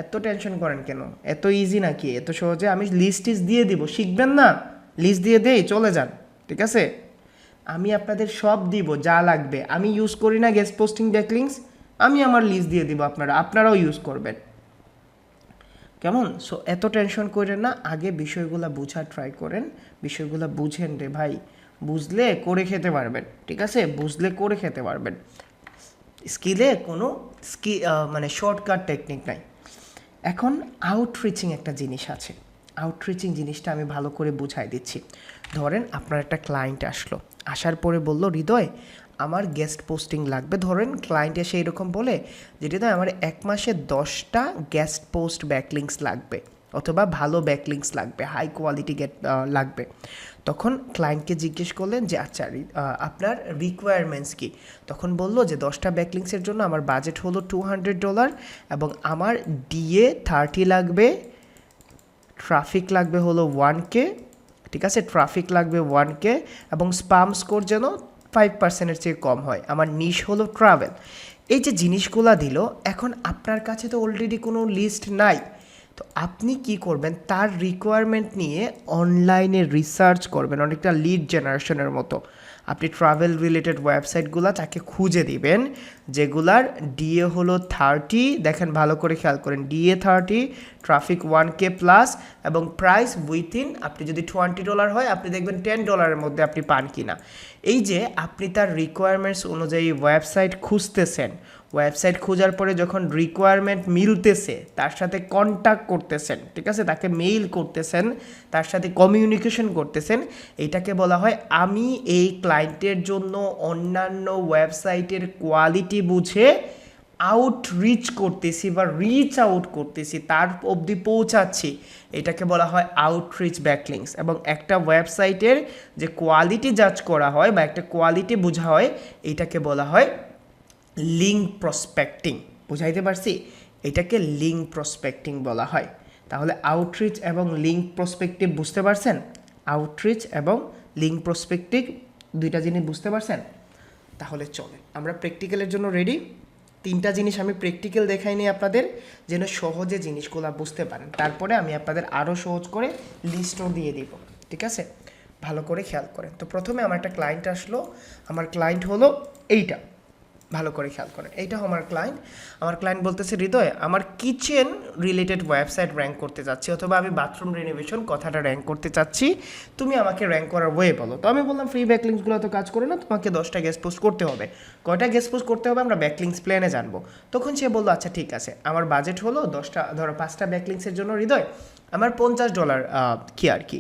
এত টেনশন করেন কেন? এত ইজি নাকি এত সহজে? আমি লিস্ট দিয়ে দিব, শিখবেন না? লিস্ট দিয়ে দেই, চলে যান, ঠিক আছে। আমি আপনাদের সব দিব যা লাগবে, আমি ইউজ করি না গেস্ট পোস্টিং ব্যাকলিঙ্কস, আমি আমার লিস্ট দিয়ে দিব, আপনারাও ইউজ করবেন। কেমন? সো এত টেনশন করেন না, আগে বিষয়গুলো বোঝার ট্রাই করেন, বিষয়গুলো বুঝেন রে ভাই, বুঝলে করে খেতে পারবেন, ঠিক আছে? বুঝলে করে খেতে পারবেন। স্কিলে কোনো মানে শর্টকাট টেকনিক নাই। এখন আউটরিচিং একটা জিনিস আছে, আউটরিচিং জিনিসটা আমি ভালো করে বুঝাই দিচ্ছি। ধরেন আপনার একটা ক্লায়েন্ট আসলো, আসার পরে বলল হৃদয় আমার গেস্ট পোস্টিং লাগবে। ধরেন ক্লায়েন্ট এসে এরকম বলে যে হৃদয় আমার 1 মাসে 10টা গেস্ট পোস্ট ব্যাকলিংস লাগবে, অথবা ভালো ব্যাকলিংস লাগবে, হাই কোয়ালিটি লাগবে। তখন ক্লায়েন্টকে জিজ্ঞেস করলেন যে আচ্ছা আপনার রিকোয়ারমেন্টস কি? তখন বলল যে 10টা ব্যাকলিংসের জন্য আমার বাজেট হলো $200 এবং আমার ডিএ 30 লাগবে, ট্রাফিক লাগবে হলো 1K, ঠিক আছে? ট্রাফিক লাগবে 1K এবং স্পাম স্কোর যেন 5%-এর চেয়ে কম হয়, আমার নিশ হলো ট্রাভেল। এই যে জিনিসগুলা দিল, এখন আপনার কাছে তো অলরেডি কোনো লিস্ট নাই, তো আপনি কি করবেন, তার রিকোয়ারমেন্ট নিয়ে অনলাইনে রিসার্চ করবেন, অনেকটা লিড জেনারেশনের মতো। আপনি ট্রাভেল রিলেটেড ওয়েবসাইটগুলো তাকে খুঁজে দিবেন যেগুলার ডিএ হলো 30, দেখেন ভালো করে খেয়াল করেন, ডিএ 30, ট্রাফিক 1K প্লাস এবং প্রাইস উইথিন, আপনি যদি $20 হয় আপনি দেখবেন $10 মধ্যে আপনি পান কিনা। এই যে আপনি তার রিকোয়ারমেন্টস অনুযায়ী ওয়েবসাইট খুঁজতেছেন, ওয়েবসাইট খোঁজার পরে যখন রিকোয়ারমেন্ট মিলতেছে তার সাথে কন্ট্যাক্ট করতেছেন, ঠিক আছে, তাকে মেইল করতেছেন, তার সাথে কমিউনিকেশন করতেছেন, এটাকে বলা হয় আমি এই ক্লায়েন্টের জন্য অন্যান্য ওয়েবসাইটের কোয়ালিটি বুঝে আউটরিচ করতেছি বা রিচ আউট করতেছি, তার অবধি পৌঁছাচ্ছি, এটাকে বলা হয় আউটরিচ ব্যাকলিংস। এবং একটা ওয়েবসাইটের যে কোয়ালিটি জাজ করা হয় বা একটা কোয়ালিটি বোঝা হয়, এটাকে বলা হয় লিঙ্ক প্রসপেক্টিং। বুঝাইতে পারছি? এটাকে লিঙ্ক প্রসপেক্টিং বলা হয়। তাহলে আউটরিচ এবং লিঙ্ক প্রসপেক্টিভ বুঝতে পারছেন? আউটরিচ এবং লিঙ্ক প্রসপেক্টিভ দুইটা জিনিস বুঝতে পারছেন? তাহলে চলে আমরা প্র্যাকটিক্যালের জন্য রেডি। 3টা জিনিস আমি প্র্যাকটিক্যাল দেখাই নিই আপনাদের, যেন সহজে জিনিসগুলো বুঝতে পারেন। তারপরে আমি আপনাদের আরও সহজ করে লিস্টও দিয়ে দিব, ঠিক আছে? ভালো করে খেয়াল করেন। তো প্রথমে আমার একটা ক্লায়েন্ট আসলো, আমার ক্লায়েন্ট হলো এইটা, ভালো করে খেয়াল করেন, এইটা আমার ক্লায়েন্ট। আমার ক্লায়েন্ট বলতেছে হৃদয় আমার কিচেন রিলেটেড ওয়েবসাইট র্যাঙ্ক করতে চাচ্ছি, অথবা আমি বাথরুম রিনোভেশন কথাটা র্যাঙ্ক করতে চাচ্ছি, তুমি আমাকে র্যাঙ্ক করার ওয়ে বলো। তো আমি বললাম ফ্রি ব্যাকলিংসগুলো তো কাজ করে না, তোমাকে 10টা গেস্ট পোস্ট করতে হবে। কয়টা গেস্ট পোস্ট করতে হবে আমরা ব্যাকলিংস প্ল্যানে জানবো। তখন সে বললো আচ্ছা ঠিক আছে, আমার বাজেট হলো 10টা, ধরো 5টা ব্যাকলিংসের জন্য হৃদয় আমার $50 কি আর কি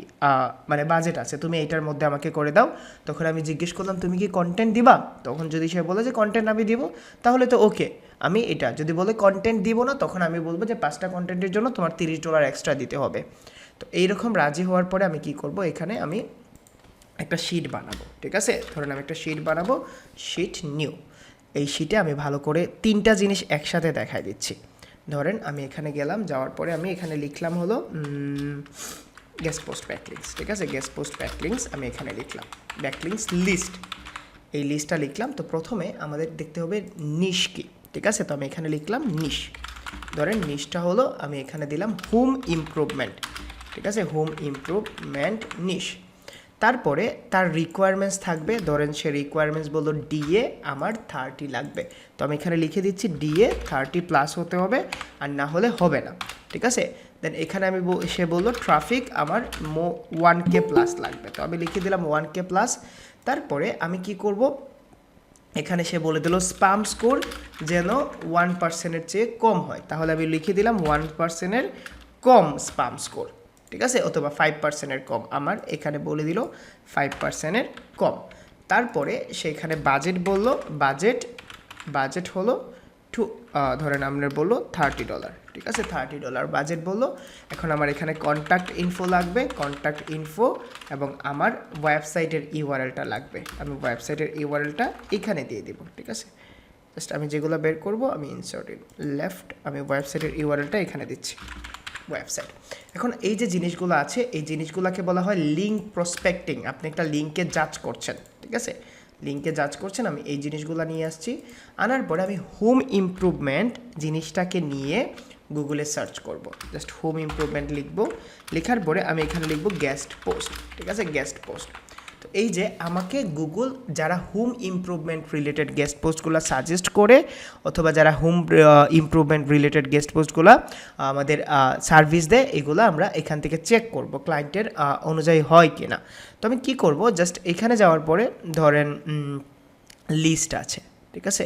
মানে বাজেট আছে, তুমি এইটার মধ্যে আমাকে করে দাও। তখন আমি জিজ্ঞেস করলাম তুমি কি কন্টেন্ট দিবা? তখন যদি সে বলে যে কন্টেন্ট আমি দিব, তাহলে তো ওকে, আমি এটা। যদি বলে কন্টেন্ট দিব না, তখন আমি বলবো যে 5টা কন্টেন্টের জন্য তোমার $30 এক্সট্রা দিতে হবে। তো এইরকম রাজি হওয়ার পরে আমি কি করব, এখানে আমি একটা শিট বানাবো, ঠিক আছে? ধরেন আমি একটা শিট বানাবো, শিট নিউ। এই শিটে আমি ভালো করে 3টা জিনিস একসাথে দেখাই দিচ্ছি। ধরেন আমি এখানে গেলাম, যাওয়ার পরে আমি এখানে লিখলাম হলো গেস্ট পোস্ট ব্যাকলিংস, ঠিক আছে? গেস্ট পোস্ট ব্যাকলিংস আমি এখানে লিখলাম, ব্যাকলিংস লিস্ট, এই লিস্টটা লিখলাম। তো প্রথমে আমাদের দেখতে হবে নিশ কি, ঠিক আছে? তো আমি এখানে লিখলাম নিশ। ধরেন নিশটা হলো, আমি এখানে দিলাম হোম ইমপ্রুভমেন্ট, ঠিক আছে? হোম ইমপ্রুভমেন্ট নিশ। তারপরে তার রিকোয়ারমেন্টস থাকবে, ধরেন সে রিকোয়ারমেন্টস বললো ডিএ আমার 30 লাগবে, তো আমি এখানে লিখে দিচ্ছি ডিএ 30+ হতে হবে, আর না হলে হবে না, ঠিক আছে? দেন এখানে আমি সে বললো ট্রাফিক আমার 1K প্লাস লাগবে, তো আমি লিখে দিলাম 1K প্লাস। তারপরে আমি কি করব, এখানে সে বলে দিল স্পাম স্কোর যেন 1%-এর চেয়ে কম হয়, তাহলে আমি লিখে দিলাম 1%-এর কম স্পাম স্কোর, ঠিক আছে? অথবা 5%-এর কম, আমার এখানে বলে দিল 5%-এর কম। তারপরে সেখানে বাজেট বলল, বাজেট হলো ধরেন আমরা বললো $30, ঠিক আছে? $30 বাজেট বললো। এখন আমার এখানে কন্ট্যাক্ট ইনফো লাগবে, কন্ট্যাক্ট ইনফো, এবং আমার ওয়েবসাইটের ইউআরএলটা লাগবে, আমি ওয়েবসাইটের ইউআরএলটা এখানে দিয়ে দিব, ঠিক আছে? জাস্ট আমি যেগুলো বের করব, আমি ইনসার্ট ইন লেফট, আমি ওয়েবসাইটের ইউআরএলটা এখানে দিচ্ছি, ওয়েবসাইট। এখন এই যে জিনিসগুলো আছে, এই জিনিসগুলোকে বলা হয় লিঙ্ক প্রসপেক্টিং। আপনি একটা লিঙ্কে জাজ করছেন, ঠিক আছে? লিঙ্কে জাজ করছেন, আমি এই জিনিসগুলো নিয়ে আসছি। আনার পরে আমি হোম ইমপ্রুভমেন্ট জিনিসটাকে নিয়ে গুগলে সার্চ করব, জাস্ট হোম ইমপ্রুভমেন্ট লিখব। লেখার পরে আমি এখানে লিখব গেস্ট পোস্ট, ঠিক আছে? Guest post. তো এই যে আমাকে গুগল যারা হোম ইমপ্রুভমেন্ট রিলেটেড গেস্ট পোস্টগুলো সাজেস্ট করে অথবা যারা হোম ইমপ্রুভমেন্ট রিলেটেড গেস্ট পোস্টগুলো আমাদের সার্ভিস দেয়, এগুলো আমরা এখান থেকে চেক করব ক্লায়েন্টের অনুযায়ী হয় কি না। তো আমি কী করব, জাস্ট এখানে যাওয়ার পরে ধরেন লিস্ট আছে, ঠিক আছে,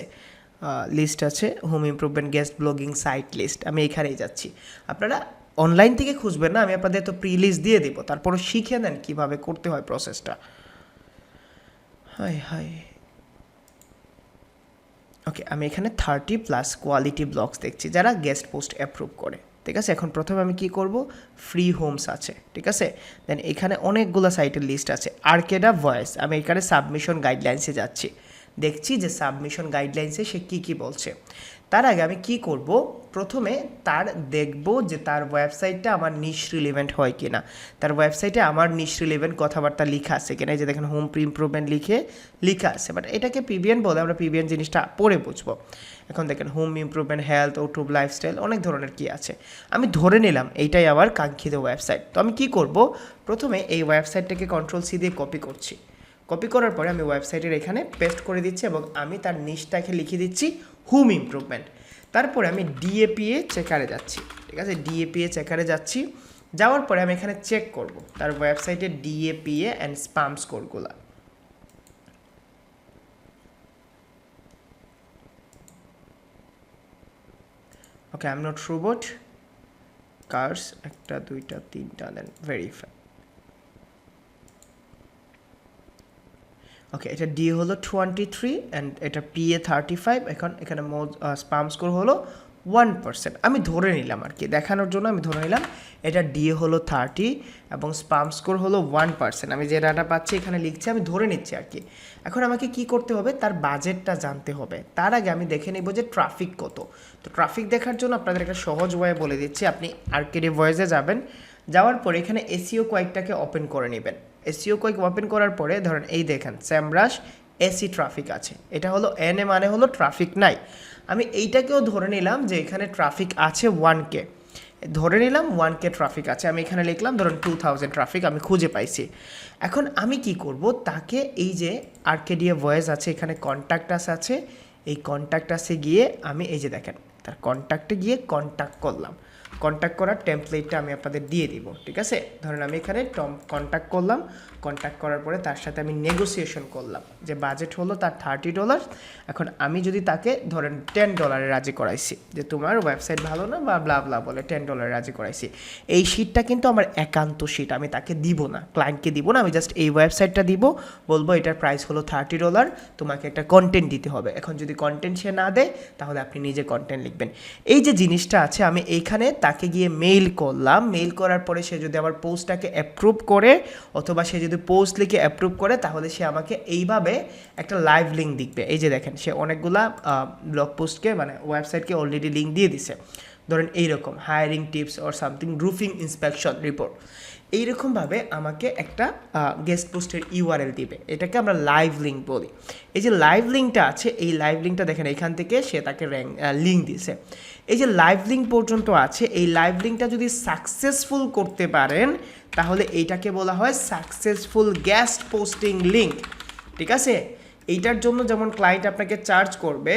লিস্ট আছে home improvement guest blogging site list, আমি এখানেই যাচ্ছি। আপনারা অনলাইন থেকে খুঁজবেন না, আমি আপনাদের তো প্রি লিস্ট দিয়ে দিব, তারপরে শিখে নেন কীভাবে করতে হয় প্রসেসটা। হাই হাই ওকে, আমি এখানে 30+ কোয়ালিটি ব্লগস দেখছি যারা গেস্ট পোস্ট অ্যাপ্রুভ করে, ঠিক আছে। এখন প্রথমে আমি কি করব, ফ্রি হোমস আছে, ঠিক আছে। দেন এখানে অনেকগুলো সাইটের লিস্ট আছে। আর্কেডা ভয়েস, আমি এখানে সাবমিশন গাইডলাইন্সে যাচ্ছি, দেখছি যে সাবমিশন গাইডলাইন্সে সে কী বলছে। তার আগে আমি কি করব, প্রথমে তার দেখব যে তার ওয়েবসাইটটা আমার নিশ রিলেভেন্ট হয় কিনা, তার ওয়েবসাইটে আমার নিশ রিলেভেন্ট কথাবার্তা লেখা আছে কিনা। এই যে দেখেন হোম ইমপ্রুভমেন্ট লেখা আছে, বাট এটাকে পিবিএন বলে, আমরা পিবিএন জিনিসটা পরে বুঝবো। এখন দেখেন home improvement, health, YouTube lifestyle, অনেক ধরনের কি আছে। আমি ধরে নিলাম এইটাই আমার কাঙ্ক্ষিত ওয়েবসাইট। তো আমি কি করব, প্রথমে এই ওয়েবসাইটটাকে Ctrl+C দিয়ে কপি করছি। কপি করার পরে আমি ওয়েবসাইটের এখানে পেস্ট করে দিচ্ছি এবং আমি তার নিশটাকে লিখে দিচ্ছি হোম ইমপ্রুভমেন্ট। তারপরে আমি ডিএপিএ চেকারে যাচ্ছি, ঠিক আছে, ডিএপিএ চেকারে যাচ্ছি। যাওয়ার পরে আমি এখানে চেক করব তার ওয়েবসাইটের ডিএপিএ অ্যান্ড স্প্যাম স্কোরগুলো। Okay, I am not robot, cars 1 2 3 then verify. Okay, এটা ডি হলো 23 অ্যান্ড এটা পিএ 35। এখন এখানে স্প্যাম স্কোর হলো 1%। আমি ধরে নিলাম আর কি, দেখানোর জন্য আমি ধরে নিলাম এটা ডি হলো 30 এবং স্প্যাম স্কোর হলো 1%। আমি যে ডাটা পাচ্ছি এখানে লিখছি, আমি ধরে নিচ্ছি আর কি। এখন আমাকে কি করতে হবে, তার বাজেটটা জানতে হবে। তার আগে আমি দেখে নেব যে ট্রাফিক কত। তো ট্রাফিক দেখার জন্য আপনাদের একটা সহজ ওয়ে বলে দিচ্ছি। আপনি আর্কেডে ভয়েসে যাবেন, যাওয়ার পরে এখানে এসইও কয়েকটাকে ওপেন করে নেবেন। এসইও কয়েক ওপেন করার পরে ধরেন এই দেখেন স্যামরাশ এসি ট্রাফিক আছে, এটা হলো এনএ মানে হলো ট্রাফিক নাই। আমি এইটাকেও ধরে নিলাম যে এখানে ট্রাফিক আছে 1K, ধরে নিলাম 1K ট্রাফিক আছে। আমি এখানে লিখলাম ধরুন 2000 ট্রাফিক আমি খুঁজে পাইছি। এখন আমি কি করব, তাকে এই যে আর্কেডিয়া ভয়েস আছে, এখানে কন্ট্যাক্ট আছে, এই কন্ট্যাক্ট আসে গিয়ে আমি এই যে দেখেন তার কন্ট্যাক্টে গিয়ে কন্ট্যাক্ট করলাম। কন্ট্যাক্ট করার টেমপ্লেটটা আমি আপনাদের দিয়ে দিব, ঠিক আছে। ধরেন আমি এখানে কন্ট্যাক্ট করলাম, কন্ট্যাক্ট করার পরে তার সাথে আমি নেগোসিয়েশন করলাম যে বাজেট হলো তার $30। এখন আমি যদি তাকে ধরেন $10 রাজি করাইছি যে তোমার ওয়েবসাইট ভালো না বা ব্লা ব্লা বলে $10 রাজি করাইছি, এই শিটটা কিন্তু আমার একান্ত শিট, আমি তাকে দিব না, ক্লায়েন্টকে দিব না, আমি জাস্ট এই ওয়েবসাইটটা দিব, বলবো এটার প্রাইস হলো $30, তোমাকে একটা কন্টেন্ট দিতে হবে। এখন যদি কন্টেন্ট সে না দেয় তাহলে আপনি নিজে কন্টেন্ট লিখবেন। এই যে জিনিসটা আছে, আমি এইখানে তাকে গিয়ে মেইল করলাম। মেইল করার পরে সে যদি আমার পোস্টটাকে অ্যাপ্রুভ করে অথবা সে যদি পোস্ট লিখে অ্যাপ্রুভ করে তাহলে সে আমাকে এইভাবে একটা লাইভ লিঙ্ক দিবে। এই যে দেখেন সে অনেকগুলা ব্লগ পোস্টকে মানে ওয়েবসাইটকে অলরেডি লিঙ্ক দিয়ে দিছে। ধরেন এইরকম hiring tips or something, roofing inspection report, এইরকমভাবে আমাকে একটা গেস্ট পোস্টের ইউআরএল দিবে। এটাকে আমরা লাইভ লিঙ্ক বলি। এই যে লাইভ লিঙ্কটা আছে, এই লাইভ লিঙ্কটা দেখেন এখান থেকে সে তাকে লিঙ্ক দিছে। এই যে লাইভ লিঙ্ক পর্যন্ত আছে, এই লাইভ লিঙ্কটা যদি সাকসেসফুল করতে পারেন তাহলে এইটাকে বলা হয় সাকসেসফুল গেস্ট পোস্টিং লিঙ্ক, ঠিক আছে। এইটার জন্য যেমন ক্লায়েন্ট আপনাকে চার্জ করবে,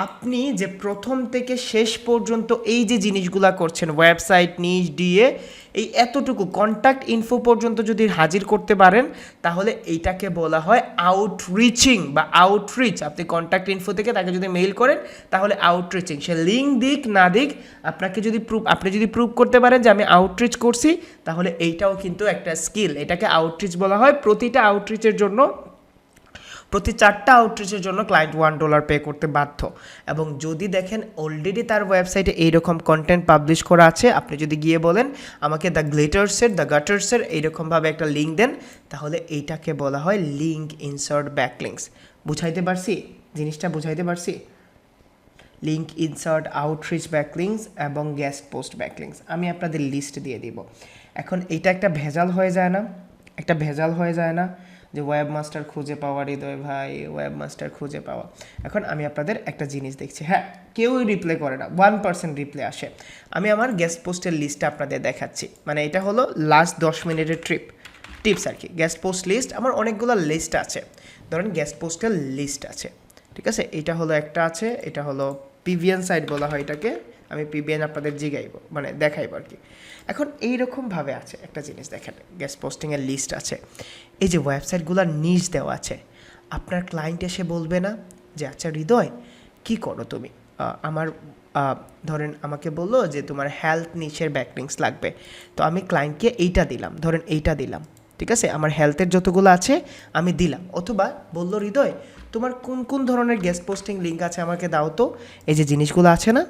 আপনি যে প্রথম থেকে শেষ পর্যন্ত এই যে জিনিসগুলা করছেন ওয়েবসাইট নিজ দিয়ে এই এতটুকু কন্ট্যাক্ট ইনফো পর্যন্ত যদি হাজির করতে পারেন তাহলে এইটাকে বলা হয় আউটরিচিং বা আউটরিচ। আপনি কন্ট্যাক্ট ইনফো থেকে তাকে যদি মেইল করেন তাহলে আউটরিচিং, সে লিঙ্ক দিক না দিক আপনি যদি প্রুভ করতে পারেন যে আমি আউটরিচ করছি তাহলে এইটাও কিন্তু একটা স্কিল, এটাকে আউটরিচ বলা হয়। প্রতিটা আউটরিচের জন্য প্রতি 4টা আউটরিচের জন্য ক্লায়েন্ট $1 পে করতে বাধ্য। এবং যদি দেখেন অলরেডি তার ওয়েবসাইটে এইরকম কন্টেন্ট পাবলিশ করা আছে, আপনি যদি গিয়ে বলেন আমাকে দ্য গাটার্সের এইরকমভাবে একটা লিঙ্ক দেন তাহলে এইটাকে বলা হয় লিঙ্ক ইনসার্ট ব্যাকলিঙ্কস। বুঝাইতে পারছি জিনিসটা, বুঝাইতে পারছি? লিঙ্ক ইনসার্ট, আউটরিচ ব্যাকলিঙ্কস এবং গেস্ট পোস্ট ব্যাকলিঙ্কস আমি আপনাদের লিস্ট দিয়ে দিব। এখন এইটা একটা ভেজাল হয়ে যায় না, যে ওয়েবমাস্টার খুঁজে পাওয়া, হৃদয় ভাই ওয়েবমাস্টার খুঁজে পাওয়া। এখন আমি আপনাদের একটা জিনিস দেখছি, হ্যাঁ কেউই রিপ্লাই করে না, 1% রিপ্লাই আসে। আমি আমার গেস্ট পোস্টের লিস্টটা আপনাদের দেখাচ্ছি, মানে এটা হলো লাস্ট 10 মিনিটের ট্রিপ। টিপস আর কি। গেস্ট পোস্ট লিস্ট আমার অনেকগুলো লিস্ট আছে, ধরেন গেস্ট পোস্টের লিস্ট আছে, ঠিক আছে। এটা হলো একটা আছে, এটা হলো পিভিএন সাইট বলা হয় এটাকে, আমি পিভিএন আপনাদের জিগাইব মানে দেখাইব আর কি। এখন এইরকমভাবে আছে একটা জিনিস দেখেন, গেস্ট পোস্টিংয়ের লিস্ট আছে, এই যে ওয়েবসাইটগুলোর নিচ দেওয়া আছে। আপনার ক্লায়েন্ট এসে বলবে না যে আচ্ছা হৃদয় কী করো তুমি, আমার ধরেন আমাকে বললো যে তোমার হেলথ নিচের ব্যাকলিংস লাগবে, তো আমি ক্লায়েন্টকে এইটা দিলাম, ধরেন এইটা দিলাম, ঠিক আছে, আমার হেলথের যতগুলো আছে আমি দিলাম। অথবা বললো হৃদয় তোমার কোন কোন ধরনের গেস্ট পোস্টিং লিঙ্ক আছে আমাকে দাও তো, এই যে জিনিসগুলো আছে না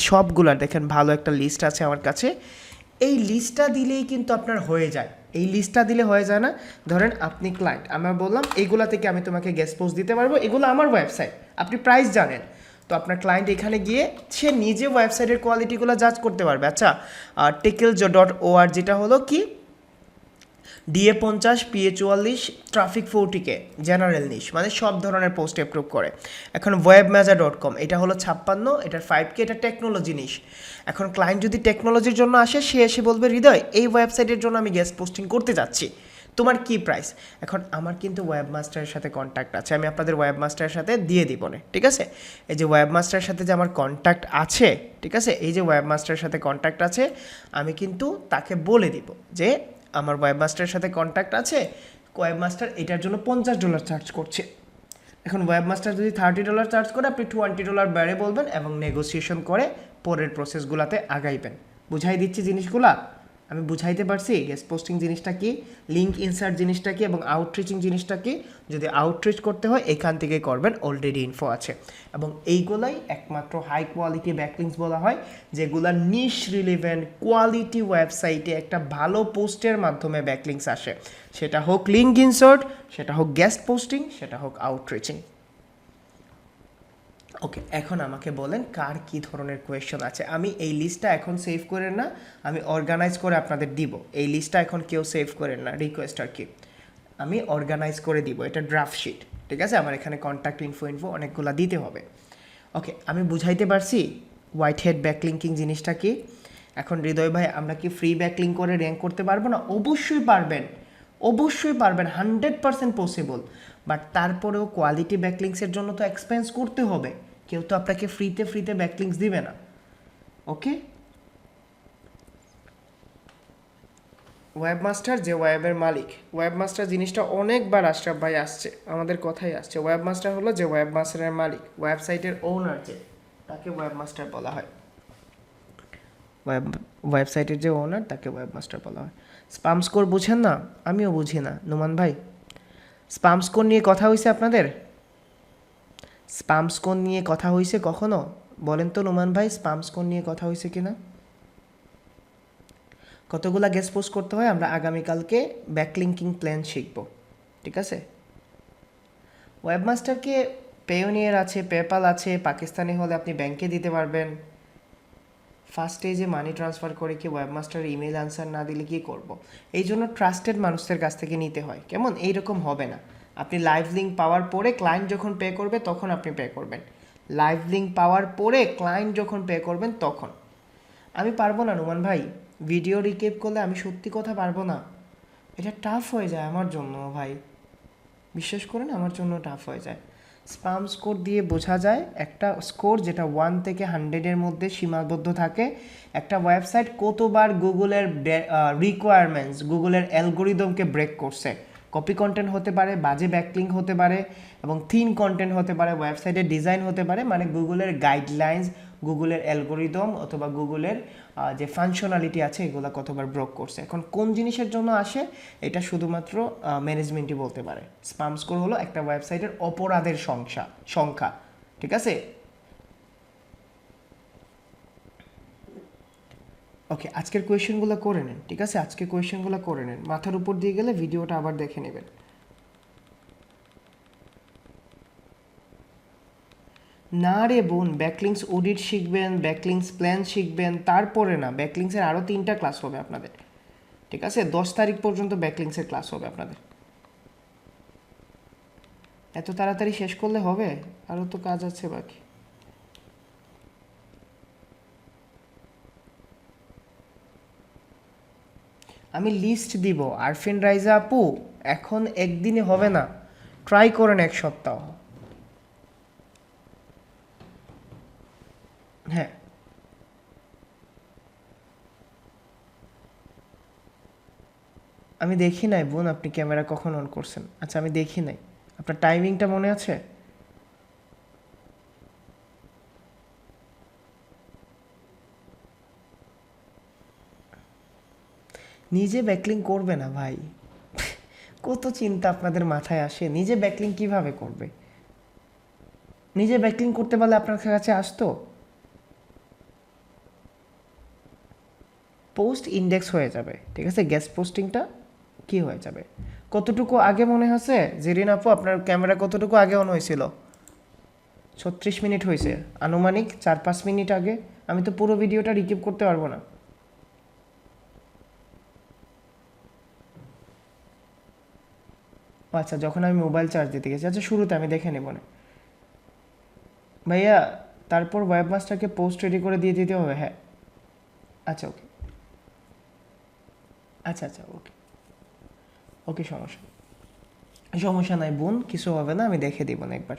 সবগুলার দেখেন ভালো একটা লিস্ট আছে আমার কাছে, এই লিস্টটা দিলেই কিন্তু আপনার হয়ে যায়। এই লিস্টটা দিলে হয়ে যায় না, ধরেন আপনি ক্লায়েন্ট, আমরা বললাম এইগুলা থেকে আমি তোমাকে গেস্ট পোস্ট দিতে পারবো, এগুলো আমার ওয়েবসাইট, আপনি প্রাইস জানেন, তো আপনার ক্লায়েন্ট এখানে গিয়ে সে নিজে ওয়েবসাইটের কোয়ালিটিগুলো জাজ করতে পারবে। আচ্ছা টেকেল.org যেটা হলো কি DA50 PA44 traffic 40K general নিশ, মানে সব ধরনের পোস্ট অ্যাপ্রুভ করে। এখন webmaza.com এটা হলো 56, এটার 5K, এটা টেকনোলজি নিশ। এখন ক্লায়েন্ট যদি টেকনোলজির জন্য আসে, সে এসে বলবে হৃদয় এই ওয়েবসাইটের জন্য আমি গেস্ট পোস্টিং করতে যাচ্ছি, তোমার কি প্রাইস। এখন আমার কিন্তু ওয়েবমাস্টারের সাথে কন্ট্যাক্ট আছে, আমি আপনাদের ওয়েবমাস্টারের সাথে দিয়ে দিব না, ঠিক আছে। এই যে ওয়েবমাস্টারের সাথে যে আমার কন্ট্যাক্ট আছে, ঠিক আছে, এই যে ওয়েবমাস্টারের সাথে কন্ট্যাক্ট আছে, আমি কিন্তু তাকে বলে দিব যে আমার ওয়েবমাস্টারের সাথে কন্ট্যাক্ট আছে, ওয়েবমাস্টার এটার জন্য $50 চার্জ করছে। এখন ওয়েবমাস্টার যদি $30 চার্জ করে, আপনি $20 বেড়ে বলবেন এবং নেগোসিয়েশন করে পরের প্রসেসগুলোতে আগাইবেন। বুঝাই দিচ্ছি জিনিসগুলা, আমি বুঝাইতে পারছি গেস্ট পোস্টিং জিনিসটা কি, লিঙ্ক ইনসার্ট জিনিসটা কি, এবং আউটরিচিং জিনিসটা কি। যদি আউটরিচ করতে হয় এখান থেকে করবেন, অলরেডি ইনফো আছে। এবং এইগুলাই একমাত্র হাই কোয়ালিটি ব্যাকলিংস বলা হয়, যেগুলা নিশ রিলেভেন্ট কোয়ালিটি ওয়েবসাইটে একটা ভালো পোস্টের মাধ্যমে ব্যাকলিংস আসে, সেটা হোক লিঙ্ক ইনসার্ট, সেটা হোক গেস্ট পোস্টিং, সেটা হোক আউটরিচিং। ওকে, এখন আমাকে বলেন কার কী ধরনের কোয়েশ্চন আছে। আমি এই লিস্টটা এখন সেভ করেন না, আমি অর্গানাইজ করে আপনাদের দিব। এই লিস্টটা এখন কেউ সেভ করেন না, রিকোয়েস্ট আর কি, আমি অর্গানাইজ করে দিব, এটা ড্রাফট শিট, ঠিক আছে। আমার এখানে কন্ট্যাক্ট ইনফো অনেকগুলো দিতে হবে। ওকে, আমি বুঝাইতে পারছি হোয়াইট হেড ব্যাকলিঙ্কিং জিনিসটা কি। এখন হৃদয় ভাই আমরা কি ফ্রি ব্যাকলিং করে র্যাঙ্ক করতে পারবো না? অবশ্যই পারবেন, অবশ্যই পারবেন, 100% পসিবল। বাট তারপরেও কোয়ালিটি ব্যাকলিংসের জন্য তো এক্সপেন্স করতে হবে, কেউ তো আপনাকে ফ্রিতে ব্যাকলিংস দিবে না। ওকে, ওয়েবমাস্টার যে ওয়েবের মালিক, ওয়েবমাস্টার জিনিসটা অনেকবার আশরাফ ভাই আসছে, আমাদের কথাই আসছে। ওয়েবমাস্টার হলো যে ওয়েবমাস্টারের মালিক, ওয়েবসাইটের ওনার যে, তাকে ওয়েবমাস্টার বলা হয়। ওয়েবসাইটের যে ওনার তাকে ওয়েবমাস্টার বলা হয়। স্পাম স্কোর বুঝেন না? আমিও বুঝি না নোমান ভাই। স্পাম স্কোর নিয়ে কথা হয়েছে আপনাদের? স্পাম স্কোর নিয়ে কথা হয়েছে কখনো? বলেন তো নোমান ভাই, স্পাম স্কোর নিয়ে কথা হয়েছে কিনা? কতগুলা গেস্ট পোস্ট করতে হয় আমরা আগামীকালকে ব্যাকলিঙ্কিং প্ল্যান শিখব, ঠিক আছে। ওয়েবমাস্টারকে পেওনিয়ার আছে, পেপ্যাল আছে, পাকিস্তানি হলে আপনি ব্যাংকে দিতে পারবেন। ফার্স্ট স্টেজে মানি ট্রান্সফার করে কি ওয়েবমাস্টার ইমেল আনসার না দিলে কি করব। এই জন্য ট্রাস্টেড মানুষদের কাছ থেকে নিতে হয়। কেমন, এইরকম হবে না আপনি লাইভ লিঙ্ক পাওয়ার পরে ক্লায়েন্ট যখন পে করবে তখন আপনি পে করবেন, লাইভ লিঙ্ক পাওয়ার পরে ক্লায়েন্ট যখন পে করবেন তখন। আমি পারবো না নোমান ভাই, ভিডিও রিকেপ করলে আমি সত্যি কথা পারবো না, এটা টাফ হয়ে যায় আমার জন্য ভাই, বিশ্বাস করেন আমার জন্য টাফ হয়ে যায়। স্পাম স্কোর দিয়ে বোঝা যায় একটা স্কোর যেটা 1 থেকে 100-এর মধ্যে সীমাবদ্ধ থাকে, একটা ওয়েবসাইট কতবার গুগলের রিকোয়ারমেন্টস, গুগলের অ্যালগোরিদমকে ব্রেক করছে। কপি কন্টেন্ট হতে পারে, বাজে ব্যাকলিঙ্ক হতে পারে, এবং থিন কন্টেন্ট হতে পারে, ওয়েবসাইটের ডিজাইন হতে পারে, মানে গুগলের গাইডলাইন্স, গুগলের অ্যালগোরিদম অথবা গুগলের যে ফাংশনালিটি আছে এগুলো কতবার ব্রেক করছে। এখন কোন জিনিসের জন্য আসে এটা শুধুমাত্র ম্যানেজমেন্টই বলতে পারে। স্পাম স্কোর হলো একটা ওয়েবসাইটের অপরাধের সংখ্যা, ঠিক আছে। ওকে, আজকের কোয়েশ্চেনগুলো করে নেন, ঠিক আছে, আজকে কোয়েশ্চেনগুলো করে নেন, মাথার উপর দিয়ে গেলে ভিডিওটা আবার দেখে নেবেন। না রে বোন, ব্যাকলিংস অডিট শিখবেন, ব্যাকলিংস প্ল্যান শিখবেন, তারপরে না, ব্যাকলিংসের আরও 3টা ক্লাস হবে আপনাদের, ঠিক আছে। 10 তারিখ পর্যন্ত ব্যাকলিংসের ক্লাস হবে আপনাদের। এত তাড়াতাড়ি শেষ করলে হবে? আরও তো কাজ আছে বাকি। আমি লিস্ট দিব। আরফিন রাইজা আপু এখন একদিনে হবে না, ট্রাই করেন এক সপ্তাহ। হ্যাঁ, আমি দেখি নাই বোন আপনি ক্যামেরা কখন অন করছেন। আচ্ছা আমি দেখি নাই, আপনার টাইমিংটা মনে আছে? নিজে ব্যাকলিং করবে না ভাই, কত চিন্তা আপনাদের মাথায় আসে। নিজে ব্যাকলিং কিভাবে করবে? নিজে ব্যাকলিং করতে পারলে আপনার কাছে আসতো। পোস্ট ইন্ডেক্স হয়ে যাবে, ঠিক আছে, গেস্ট পোস্টিংটা কি হয়ে যাবে। কতটুকু আগে মনে আছে জেরিন আপু, আপনার ক্যামেরা কতটুকু আগে অন হয়েছিল? 36 মিনিট হয়েছে, আনুমানিক 4-5 মিনিট আগে। আমি তো পুরো ভিডিওটা রিকিপ করতে পারবো না। আচ্ছা, যখন আমি মোবাইল চার্জ দিতে গেছি, আচ্ছা শুরুতে আমি দেখে নেব না ভাইয়া। তারপর ওয়েবমাস্টারকে পোস্ট রেডি করে দিয়ে দিতে হবে, হ্যাঁ। আচ্ছা ওকে, আচ্ছা আচ্ছা ওকে ওকে, সমস্যা নাই বোন, কিছু হবে না, আমি দেখে দিব না একবার,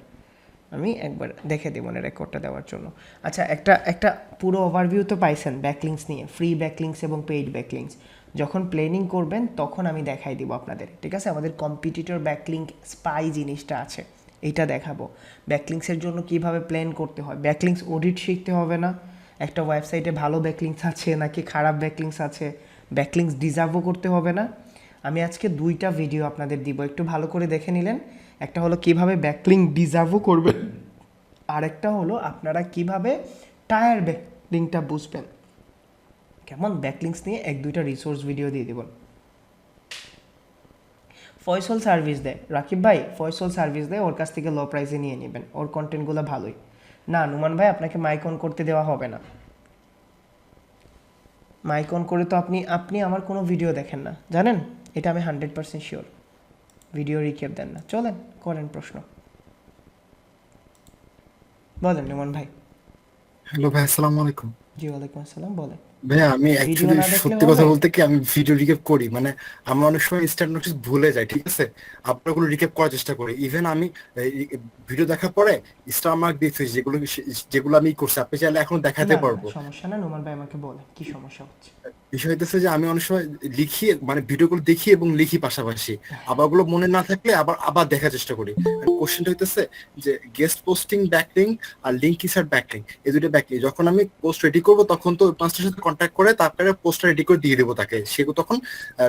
আমি একবার দেখে দিব না রেকর্ডটা দেওয়ার জন্য। আচ্ছা, একটা একটা পুরো ওভারভিউ তো পাইছেন ব্যাকলিংস নিয়ে, ফ্রি ব্যাকলিংস এবং পেইড ব্যাকলিংস। যখন প্ল্যানিং করবেন তখন আমি দেখাই দিব আপনাদের, ঠিক আছে। আমাদের কম্পিটিটর ব্যাকলিংক স্পাই জিনিসটা আছে, এইটা দেখাবো। ব্যাকলিংসের জন্য কিভাবে প্ল্যান করতে হয়, ব্যাকলিংস অডিট শিখতে হবে না, একটা ওয়েবসাইটে ভালো ব্যাকলিংস আছে নাকি খারাপ ব্যাকলিংস আছে, ব্যাকলিংস ডিজার্ভও করতে হবে না। আমি আজকে 2টা ভিডিও আপনাদের দিব, একটু ভালো করে দেখে নিলেন। একটা হলো কিভাবে ব্যাকলিং ডিজার্ভও করবেন, আরেকটা হলো আপনারা কিভাবে টায়ার ব্যাকলিংটা বুঝবেন। কেমন, ব্যাকলিংস নিয়ে 1-2টা রিসোর্স ভিডিও দিয়ে দেবেন। ফয়সল সার্ভিস দেয় রাকিব ভাই, ফয়সল সার্ভিস দেয়, ওর কাছ থেকে লো প্রাইসে নিয়ে নেবেন, ওর কন্টেন্টগুলো ভালোই। না নুমান ভাই, আপনাকে মাইক অন করতে দেওয়া হবে না। মাইক অন করে তো আপনি আপনি আমার কোনো ভিডিও দেখেন না জানেন, এটা আমি 100% শিওর। ভিডিও রিক্যাপ দেন না, চলেন করেন প্রশ্ন, বলেন নুমান ভাই। হ্যালো ভাই, আসসালামু আলাইকুম। জি ওয়ালাইকুম আসসালাম, বলেন। ভাইয়া আমি ভিডিও অ্যাকচুয়ালি না দেখলে সত্যি কথা হবে? বলতে কি আমি ভিডিও রিক্যাপ করি, মানে আমরা অনেক সময় ইনস্ট্যান্ট নোটিস ভুলে যাই, ঠিক আছে। আপনার গুলো রিক্যাপ করার চেষ্টা করি। ইভেন আমি ভিডিও দেখার পরে স্টার মার্ক দিয়েছি, যেগুলো আমি করছি, আপনি চাইলে এখন দেখাতে না না না, পারবো। সমস্যা না, নোমান ভাই আমাকে বলেন কি সমস্যা হচ্ছে। বিষয় হইতেছে যে আমি অনেক সময় লিখি, মানে ভিডিওগুলো দেখি এবং লিখি পাশাপাশি, আবার ওগুলো মনে না থাকলে আবার আবার দেখার চেষ্টা করি। কোশ্চেনটা হইতেছে যে গেস্ট পোস্টিং ব্যাকলিং আর লিঙ্ক ইনসার্ট ব্যাকলিং, এই দুটো ব্যাকলিং যখন আমি পোস্ট রেডি করবো তখন তো ওই পাঁচটার সাথে কন্ট্যাক্ট করে তারপরে পোস্টটা রেডি করে দিয়ে দেবো তাকে, সে তখন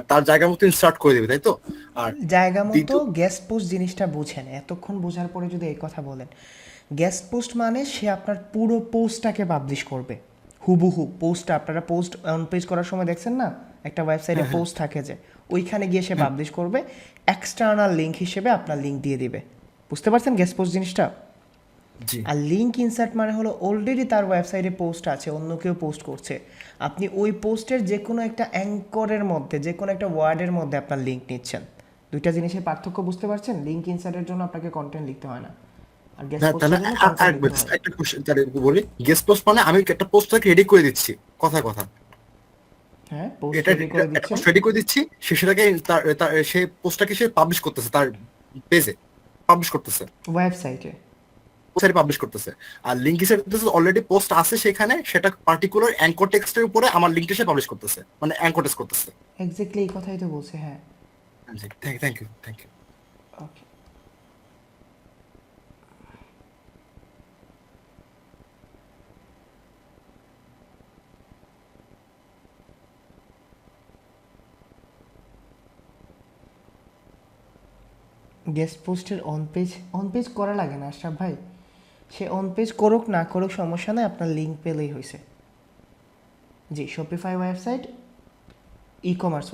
তার জায়গা মতো ইনসার্ট করে দেবে, তাই তো। আর জায়গা মতো দ্বিতীয়, গেস্ট পোস্ট জিনিসটা বুঝেন, এতক্ষণ বোঝার পরে যদি এই কথা বলেন, গেস্ট পোস্ট মানে সে আপনার পুরো পোস্টটাকে পাবলিশ করবে, হুবহু পোস্টটা। আপনারা পোস্ট অন পেজ করার সময় দেখছেন না, একটা ওয়েবসাইটে হ্যাঁ হ্যাঁ পোস্ট থাকে যে, ওইখানে গিয়ে সে হ্যাঁ, পাবলিশ করবে, এক্সটার্নাল লিঙ্ক হিসেবে আপনার লিঙ্ক দিয়ে দিবে। বুঝতে পারছেন গেস্ট পোস্ট জিনিসটা? জি। আর লিঙ্ক ইনসার্ট মানে হলো অলরেডি তার ওয়েবসাইটে পোস্ট আছে, অন্য কেউ পোস্ট করছে, আপনি ওই পোস্টের যে কোনো একটা অ্যাঙ্করের মধ্যে, যে কোনো একটা ওয়ার্ডের মধ্যে আপনার লিঙ্ক নিচ্ছেন। দুইটা জিনিসের পার্থক্য বুঝতে পারছেন? লিঙ্ক ইনসার্টের জন্য আপনাকে কন্টেন্ট লিখতে হয় না, আর গেস্ট হ্যাঁ, তাহলে পোস্টের জন্য কন্টেন্ট আরেকবার লিখতে just হয়। একটা কোশ্চেন তাহলে বলি। গেস্ট পোস্ট মানে আমি একটা পোস্টটাকে রেডি করে দিচ্ছি, কথা কথা, হ্যাঁ, পোস্ট এটা রেডি করে একটা দিচ্ছেন পোস্ট রেডি করে দিচ্ছি, সে সেটাকে সে পোস্টটাকে সে পাবলিশ করতেছে তার পেজে, পাবলিশ করতেছে, ওয়েবসাইটে। ওয়েবসাইটে পাবলিশ করতেছে। আর লিঙ্ক হিসেবে অলরেডি পোস্ট আছে সেখানে, সেটা পার্টিকুলার অ্যাঙ্কর টেক্সটের উপরে আমার লিঙ্কটা সে পাবলিশ করতেছে, মানে অ্যাঙ্কর টেক্সট করতেছে। এক্স্যাক্টলি এই কথাই তো বলছে, হ্যাঁ। জি, thank you thank you. Okay, guest পোস্টের অন পেজ করা লাগে না আশরাফ ভাই, সে অন পেজ করুক না করুক সমস্যা নেই, আপনার লিঙ্ক পেলেই হয়েছে। জি, Shopify website, e commerce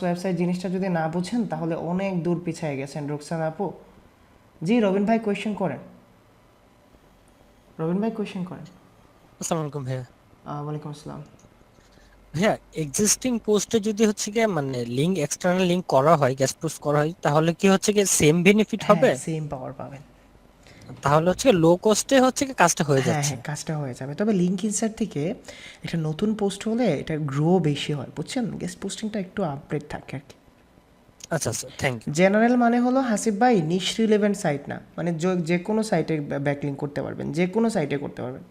website জিনিসটা যদি না বুঝেন তাহলে অনেক দূর পিছিয়ে গেছেন রুকসান আপু। জি রবিন ভাই কোয়েশ্চেন করেন, রবিন ভাই কোয়েশ্চেন করেন। আসসালামু আলাইকুম ভাইয়া। ওয়ালাইকুম আসসালাম। ভাইয়া, এক্সিস্টিং পোস্টে যদি হচ্ছে গিয়ে মানে লিঙ্ক, এক্সটার্নাল লিঙ্ক করা হয়, গেস্ট পোস্ট করা হয়, তাহলে কি হচ্ছে গিয়ে সেম বেনিফিট হ্যাঁ, হবে? সেম পাওয়ার পাবেন, তাহলে হচ্ছে লো কস্টে হচ্ছে কি কাজটা হয়ে হ্যাঁ যাচ্ছে। হ্যাঁ, কাজটা হয়ে যাবে। তবে লিঙ্ক ইনসার্ট থেকে একটা নতুন পোস্ট হলে এটা গ্রো বেশি হয়, বুঝছেন? গেস্ট পোস্টিংটা একটু আপডেট থাকে আর কি। আচ্ছা আচ্ছা, থ্যাংক ইউ। জেনারেল মানে হলো হাসিব ভাই নিশ রিলেভেন্ট সাইট না, মানে যে কোনো সাইটে ব্যাকলিঙ্ক করতে পারবেন, যে কোনো সাইটে করতে পারবেন।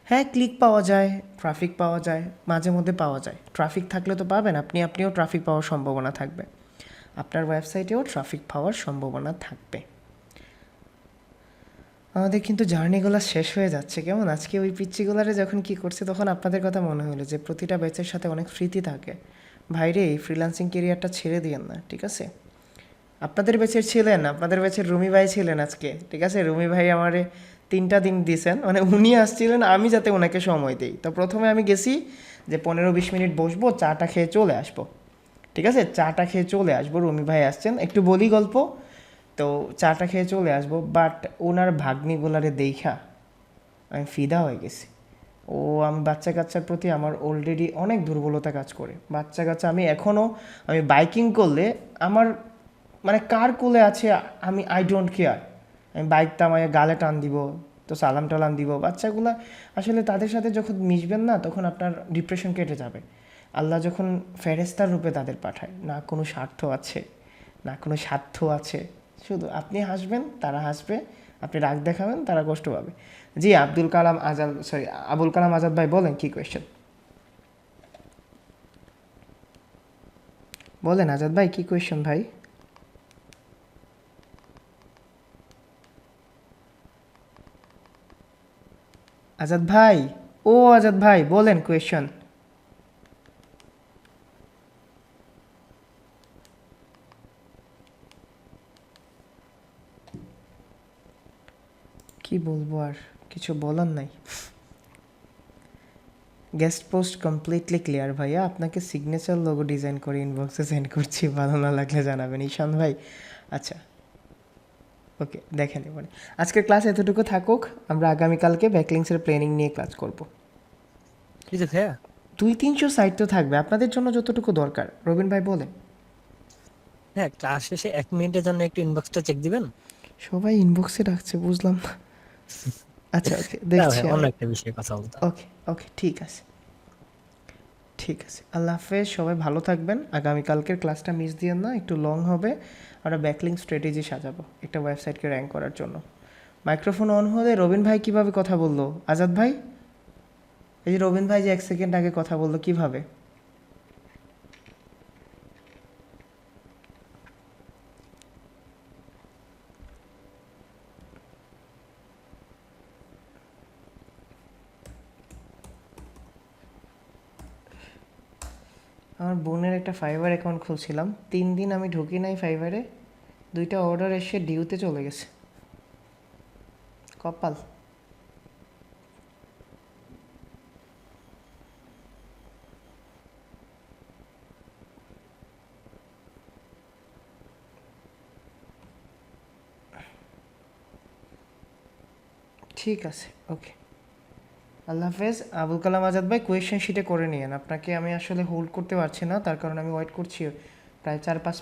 হ্যাঁ, ক্লিক পাওয়া যায়, ট্রাফিক পাওয়া যায়, মাঝে মধ্যে পাওয়া যায়। ট্রাফিক থাকলে তো পাবেন, আপনিও ট্রাফিক পাওয়ার সম্ভাবনা থাকবে, আপনার ওয়েবসাইটেও ট্রাফিক পাওয়ার সম্ভাবনা থাকবে। আমাদের কিন্তু জার্নিগুলো শেষ হয়ে যাচ্ছে কেমন। আজকে ওই পিচ্চিগুলারে যখন কি করছে তখন আপনাদের কথা মনে হলো যে প্রতিটা ব্যাচের সাথে অনেক স্মৃতি থাকে। ভাইরে, এই ফ্রিল্যান্সিং কেরিয়ারটা ছেড়ে দিয়েন না, ঠিক আছে? আপনাদের ব্যাচের ছিলেন, আপনাদের ব্যাচের রুমি ভাই ছিলেন আজকে, ঠিক আছে? রুমি ভাই আমারে 3টা দিন দিয়েছেন, মানে উনি আসছিলেন আমি যাতে ওনাকে সময় দিই। তো প্রথমে আমি গেছি যে 15-20 মিনিট বসবো, চাটা খেয়ে চলে আসবো, ঠিক আছে? চাটা খেয়ে চলে আসবো, রুমি ভাই আসছেন, একটু বলি গল্প। তো চাটা খেয়ে চলে আসবো, বাট ওনার ভাগ্নিগুলারে দেখা আমি ফিদা হয়ে গেছি। আমি বাচ্চা কাচ্চার প্রতি আমার অলরেডি অনেক দুর্বলতা কাজ করে। বাচ্চা কাচ্চা আমি বাইকিং করলে আমার মানে কার কোলে আছে আমি আই ডোন্ট কেয়ার, আমি বাইক তামায় গালে টান দিব, তো সালাম টালাম দিব। বাচ্চাগুলা আসলে তাদের সাথে যখন মিশবেন না তখন আপনার ডিপ্রেশন কেটে যাবে। আল্লাহ যখন ফেরেস্তার রূপে তাদের পাঠায়, না কোনো স্বার্থ আছে, না কোনো স্বার্থ আছে, শুধু আপনি হাসবেন তারা হাসবে, আপনি রাগ দেখাবেন তারা কষ্ট পাবে। জি, আবুল কালাম আজাদ ভাই বলেন কি কোয়েশ্চেন, বলেন আজাদ ভাই কি কোয়েশ্চেন ভাই? আজাদ ভাই, আজাদ ভাই বলেন কোয়েশ্চেন। কি বলবো, আর কিছু বলার নাই। গেস্ট পোস্ট কমপ্লিটলি ক্লিয়ার ভাইয়া, আপনাকে সিগনেচার লোগো ডিজাইন করে ইনবক্সে সেন্ড করছি, ভালো না লাগলে জানাবেন ঈশান ভাই। আচ্ছা, ওকে, দেখেন এবারে আজকের ক্লাস এতটুকু থাকুক, আমরা আগামীকালকে ব্যাকলিংসের প্ল্যানিং নিয়ে ক্লাস করব। এই যে ভাইয়া, 200-300 সাইট তো থাকবে আপনাদের জন্য যতটুকু দরকার। রবিন ভাই বলেন। হ্যাঁ ক্লাস শেষে 1 মিনিটের জন্য একটু ইনবক্সটা চেক দিবেন। সবাই ইনবক্সে রাখছে, বুঝলাম না। আচ্ছা ওকে, না দেখছি ভাই, অন্য আমি। একটা বিষয়ে কথা বলতাম। ওকে ওকে, ঠিক আছে, ঠিক আছে, আল্লাহ হাফেজ, সবাই ভালো থাকবেন। আগামীকালকের ক্লাসটা মিস দিয়েন না, একটু লং হবে। আমরা ব্যাকলিং স্ট্র্যাটেজি সাজাবো একটা ওয়েবসাইটকে র্যাঙ্ক করার জন্য। মাইক্রোফোন অন হলে রবিন ভাই কিভাবে কথা বললো? আজাদ ভাই, এই যে রবিন ভাই যে 1 সেকেন্ড আগে কথা বললো কিভাবে? আমার বোনের একটা ফাইবার অ্যাকাউন্ট খুলছিলাম, 3 দিন আমি ঢুকি নাই ফাইবারে, 2টা অর্ডার এসে ডিউতে চলে গেছে, কপাল। ঠিক আছে, ওকে, আল্লাহ হাফেজ। আবুল কালাম আজাদ ভাই কোয়েশ্চেন শিটে করে নিয়েন, আপনাকে আমি আসলে হোল্ড করতে পারছি না, তার কারণে আমি ওয়েট করছি প্রায় 4-5